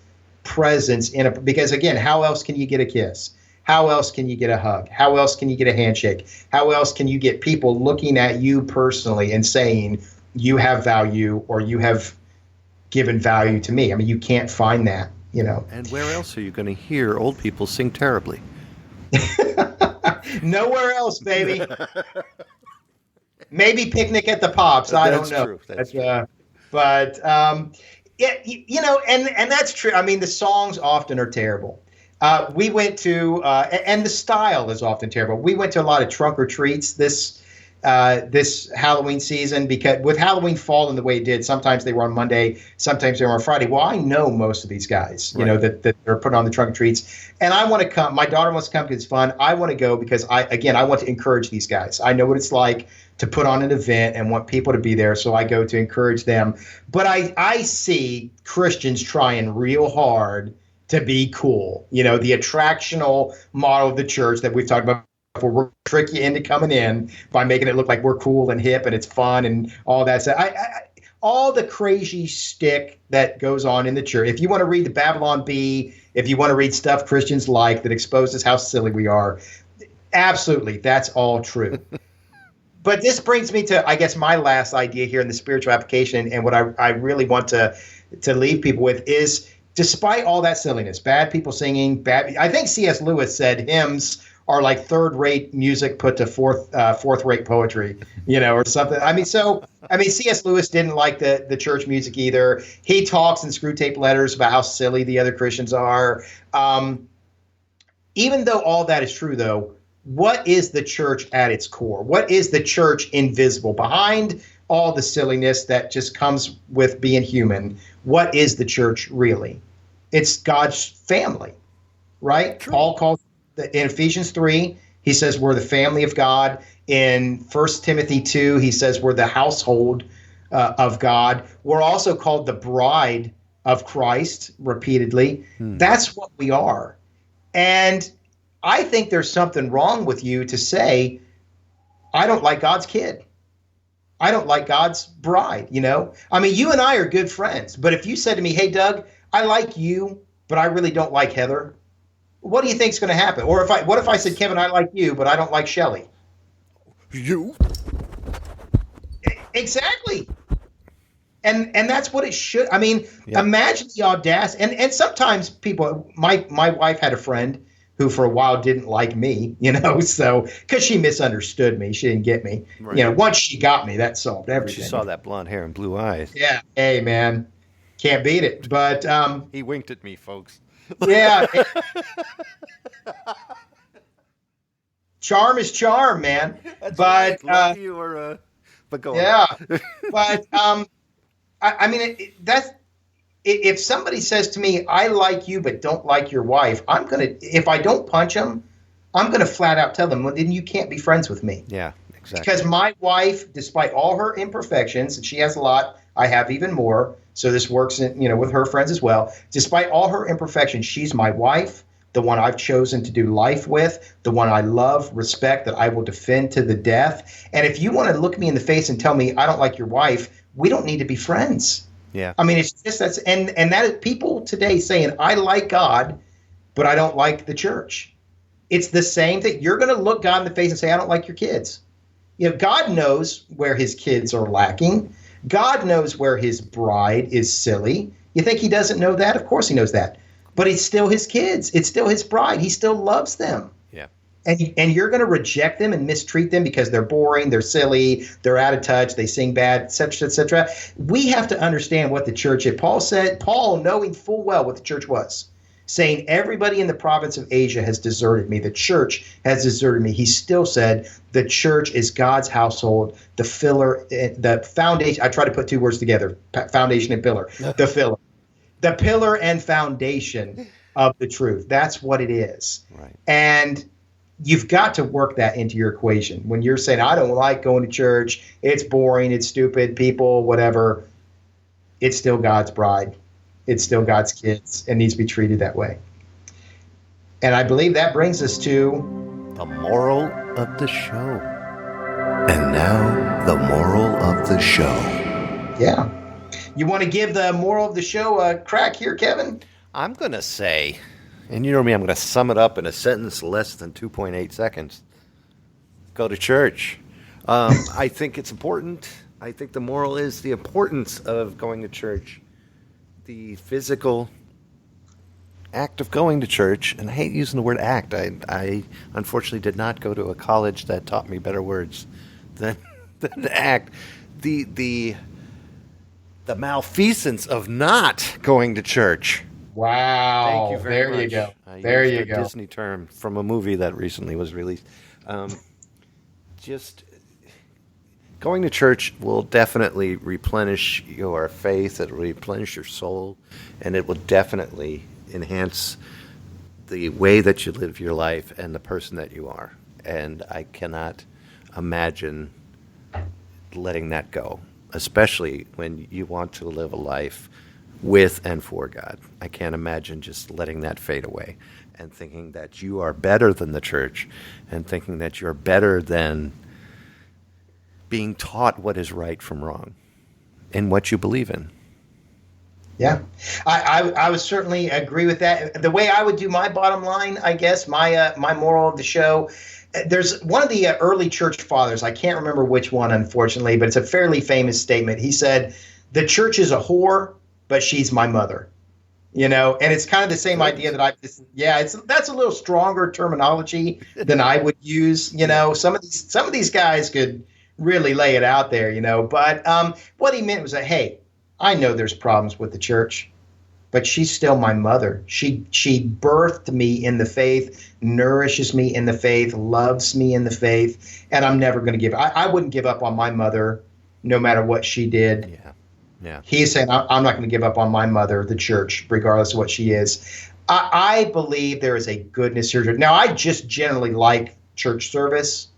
presence because again, how else can you get a kiss? How else can you get a hug? How else can you get a handshake? How else can you get people looking at you personally and saying you have value, or you have given value to me? I mean, you can't find that, And where else are you going to hear old people sing terribly? Nowhere else, baby. Maybe Picnic at the Pops. I don't know. That's true. But yeah, and that's true. I mean, the songs often are terrible. We went to, and the style is often terrible. We went to a lot of trunk or treats this Halloween season, because with Halloween falling the way it did, sometimes they were on Monday, sometimes they were on Friday. Well, I know most of these guys, that they're putting on the trunk or treats, and I want to come. My daughter wants to come because it's fun. I want to go because I want to encourage these guys. I know what it's like to put on an event and want people to be there, so I go to encourage them. But I see Christians trying real hard to be cool. The attractional model of the church that we've talked about before. We're trick you into coming in by making it look like we're cool and hip and it's fun and all that stuff. All the crazy shtick that goes on in the church. If you want to read the Babylon Bee, if you want to read stuff Christians like that exposes how silly we are, absolutely, that's all true. But this brings me to, I guess, my last idea here in the spiritual application, and what I really want to leave people with is, despite all that silliness, bad people singing, I think C.S. Lewis said hymns are like third-rate music put to fourth-rate poetry, or something. C.S. Lewis didn't like the church music either. He talks in Screw Tape Letters about how silly the other Christians are. Even though all that is true, though, what is the church at its core? What is the church invisible? Behind all the silliness that just comes with being human, what is the church really? It's God's family, right? True. Paul calls in Ephesians 3, he says we're the family of God. In 1 Timothy 2, he says we're the household of God. We're also called the bride of Christ repeatedly. That's what we are. And I think there's something wrong with you to say, I don't like God's kid. I don't like God's bride, I mean, you and I are good friends. But if you said to me, hey, Doug, I like you, but I really don't like Heather, what do you think's going to happen? Or what if I said, Kevin, I like you, but I don't like Shelley? You? Exactly. And that's what it should. I mean, Imagine the audacity. And sometimes people, my wife had a friend who for a while didn't like me, so because she misunderstood me. She didn't get me. Right. Once she got me, that solved everything. She saw that blonde hair and blue eyes. Yeah. Hey, man, can't beat it. But he winked at me, folks. Yeah. Charm is charm, man. That's but right. You or but go on. But I mean, that's. If somebody says to me, I like you but don't like your wife, if I don't punch them, I'm going to flat out tell them, well, then you can't be friends with me. Yeah, exactly. Because my wife, despite all her imperfections, and she has a lot, I have even more, so this works with her friends as well. Despite all her imperfections, she's my wife, the one I've chosen to do life with, the one I love, respect, that I will defend to the death. And if you want to look me in the face and tell me I don't like your wife, we don't need to be friends. Yeah. I mean, it's just and that is people today saying, I like God, but I don't like the church. It's the same thing. You're going to look God in the face and say, I don't like your kids. God knows where his kids are lacking. God knows where his bride is silly. You think he doesn't know that? Of course he knows that. But it's still his kids. It's still his bride. He still loves them. Yeah. And you're going to reject them and mistreat them because they're boring, they're silly, they're out of touch, they sing bad, et cetera, et cetera. We have to understand what the church is. Paul, knowing full well what the church was, saying everybody in the province of Asia has deserted me. The church has deserted me. He still said the church is God's household, the foundation. I try to put two words together, foundation and pillar, the pillar and foundation of the truth. That's what it is. Right. And you've got to work that into your equation. When you're saying, I don't like going to church, it's boring, it's stupid, people, whatever, it's still God's bride. It's still God's kids and needs to be treated that way. And I believe that brings us to the moral of the show. And now, the moral of the show. Yeah. You want to give the moral of the show a crack here, Kevin? I'm going to say, and you know me, I'm going to sum it up in a sentence less than 2.8 seconds. Go to church. I think it's important. I think the moral is the importance of going to church. The physical act of going to church, and I hate using the word act. I unfortunately did not go to a college that taught me better words than act. The the malfeasance of not going to church. Wow. Thank you very much. There you go. There you go. Disney term from a movie that recently was released. Just going to church will definitely replenish your faith. It will replenish your soul, and it will definitely enhance the way that you live your life and the person that you are. And I cannot imagine letting that go, especially when you want to live a life with and for God. I can't imagine just letting that fade away and thinking that you are better than the church and thinking that you're better than being taught what is right from wrong and what you believe in. Yeah, I would certainly agree with that. The way I would do my bottom line, I guess, my moral of the show, there's one of the early church fathers, I can't remember which one, unfortunately, but it's a fairly famous statement. He said, "The church is a whore, but she's my mother." And it's kind of the same idea that that's a little stronger terminology than I would use. Some of these guys could really lay it out there, but what he meant was that, hey, I know there's problems with the church, but she's still my mother. She birthed me in the faith, nourishes me in the faith, loves me in the faith, and I'm never going to give. I wouldn't give up on my mother, no matter what she did. Yeah. He's saying I'm not going to give up on my mother, the church, regardless of what she is. I believe there is a goodness here. Now, I just generally like church service.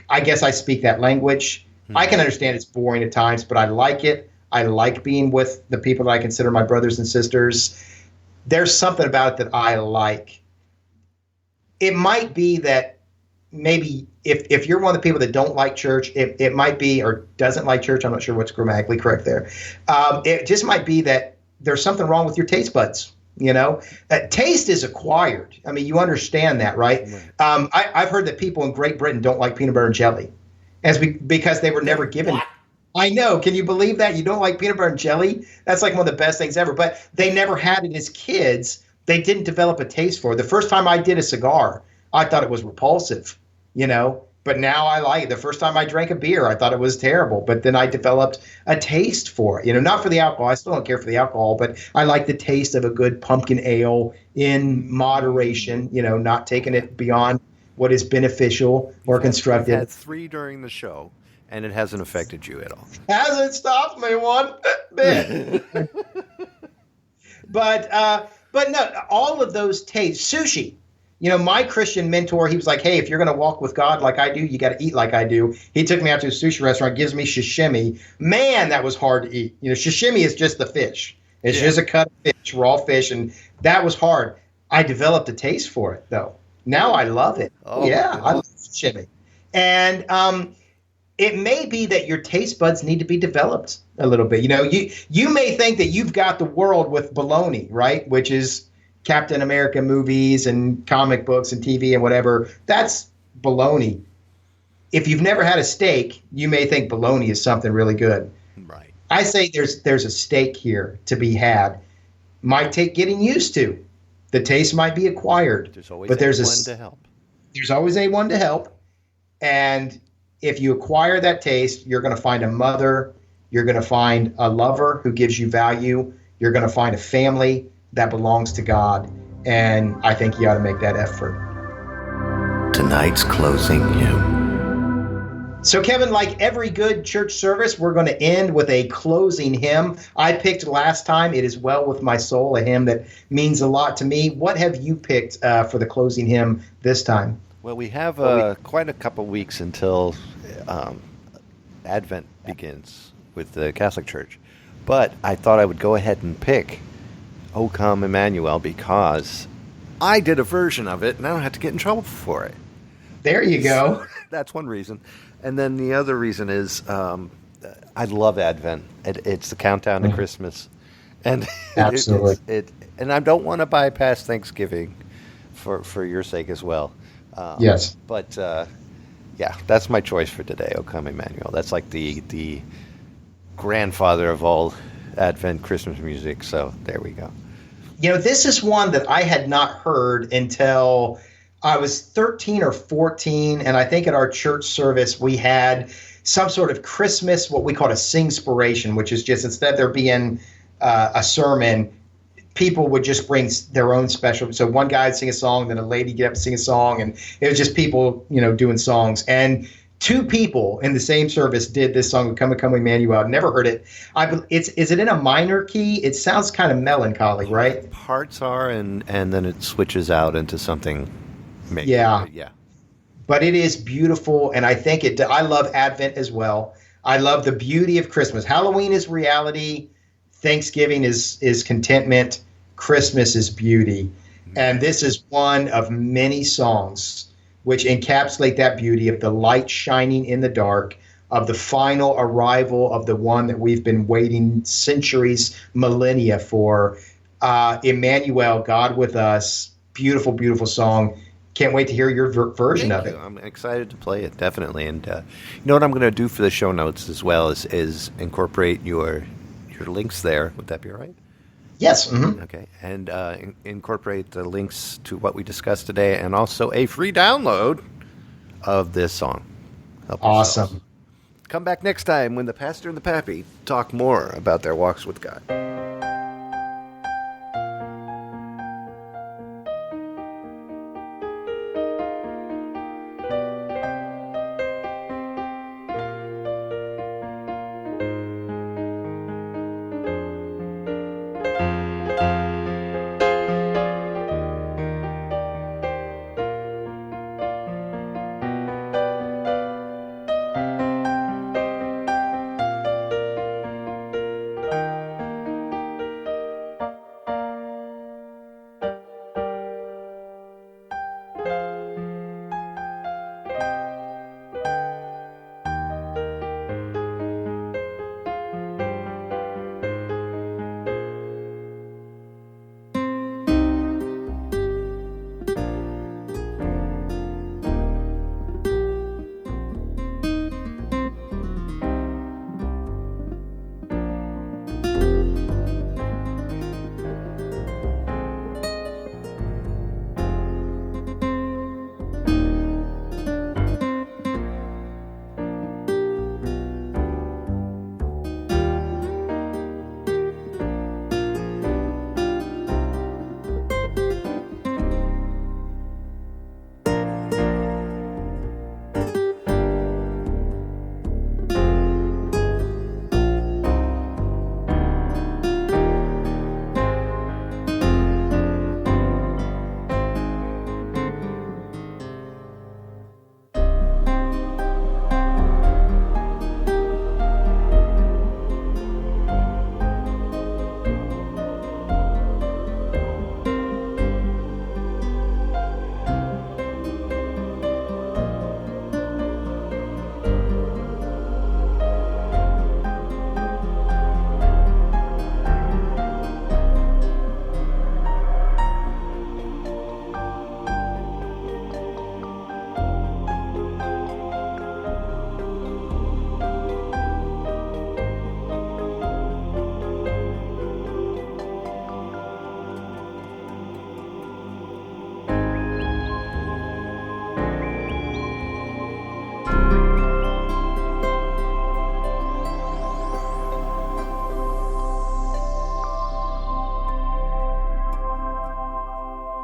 I guess I speak that language. I can understand it's boring at times, but I like it. I like being with the people that I consider my brothers and sisters. There's something about it that I like. It might be that maybe if you're one of the people that don't like church, it might be, or doesn't like church, I'm not sure what's grammatically correct there. It just might be that there's something wrong with your taste buds. Taste is acquired. I mean, you understand that, right? I've heard that people in Great Britain don't like peanut butter and jelly because they were never given. What? I know. Can you believe that? You don't like peanut butter and jelly? That's like one of the best things ever. But they never had it as kids. They didn't develop a taste for it. The first time I did a cigar, I thought it was repulsive, but now I like it. The first time I drank a beer, I thought it was terrible. But then I developed a taste for it, not for the alcohol. I still don't care for the alcohol, but I like the taste of a good pumpkin ale in moderation, not taking it beyond what is beneficial or constructive. I've had 3 during the show. And it hasn't affected you at all. Hasn't stopped me one bit. But no, all of those tastes. Sushi. My Christian mentor, he was like, hey, if you're going to walk with God like I do, you got to eat like I do. He took me out to a sushi restaurant, gives me sashimi. Man, that was hard to eat. Sashimi is just the fish. It's just a cut of fish, raw fish. And that was hard. I developed a taste for it, though. Now I love it. I love sashimi. And it may be that your taste buds need to be developed a little bit. You may think that you've got the world with baloney, right? Which is Captain America movies and comic books and TV and whatever. That's baloney. If you've never had a steak, you may think baloney is something really good. Right. I say there's a steak here to be had. Might take getting used to. The taste might be acquired. There's always one to help. There's always one to help. And if you acquire that taste, you're going to find a mother, you're going to find a lover who gives you value, you're going to find a family that belongs to God, and I think you ought to make that effort. Tonight's closing hymn. So, Kevin, like every good church service, we're going to end with a closing hymn. I picked last time, It Is Well With My Soul, a hymn that means a lot to me. What have you picked for the closing hymn this time? Well, we have quite a couple weeks until Advent begins with the Catholic Church. But I thought I would go ahead and pick O Come Emmanuel because I did a version of it and I don't have to get in trouble for it. There you go. So, that's one reason. And then the other reason is I love Advent. It's the countdown to Christmas. And absolutely. And I don't want to bypass Thanksgiving for your sake as well. Yes. But, that's my choice for today, O Come Emmanuel. That's like the grandfather of all Advent Christmas music, so there we go. This is one that I had not heard until I was 13 or 14, and I think at our church service we had some sort of Christmas, what we called a singspiration, which is just instead of there being a sermon, people would just bring their own special. So one guy would sing a song, then a lady get up and sing a song, and it was just people, doing songs. And two people in the same service did this song, "Come, Come, Emmanuel." I've never heard it. Is it in a minor key? It sounds kind of melancholy, right? Parts are, and then it switches out into something major. Yeah. But it is beautiful, and I think I love Advent as well. I love the beauty of Christmas. Halloween is reality. Thanksgiving is contentment. Christmas is beauty. And this is one of many songs which encapsulate that beauty of the light shining in the dark, of the final arrival of the one that we've been waiting centuries, millennia for. Emmanuel, God with us. Beautiful, beautiful song. Can't wait to hear your version of it. I'm excited to play it, definitely. And you know what I'm going to do for the show notes as well is incorporate your links there. Would that be all right? Yes. Mm-hmm. Okay. And incorporate the links to what we discussed today, and also a free download of this song. Awesome. Come back next time when the pastor and the pappy talk more about their walks with God.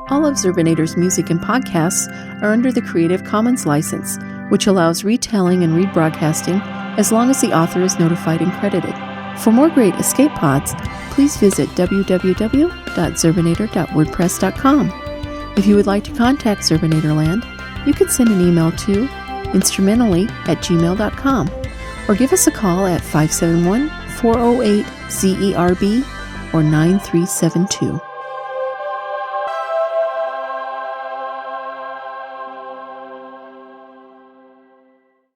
All of Zerbinator's music and podcasts are under the Creative Commons license, which allows retelling and rebroadcasting as long as the author is notified and credited. For more great escape pods, please visit www.zerbinator.wordpress.com. If you would like to contact Zerbinatorland, you can send an email to instrumentally@gmail.com or give us a call at 571-408-ZERB or 9372.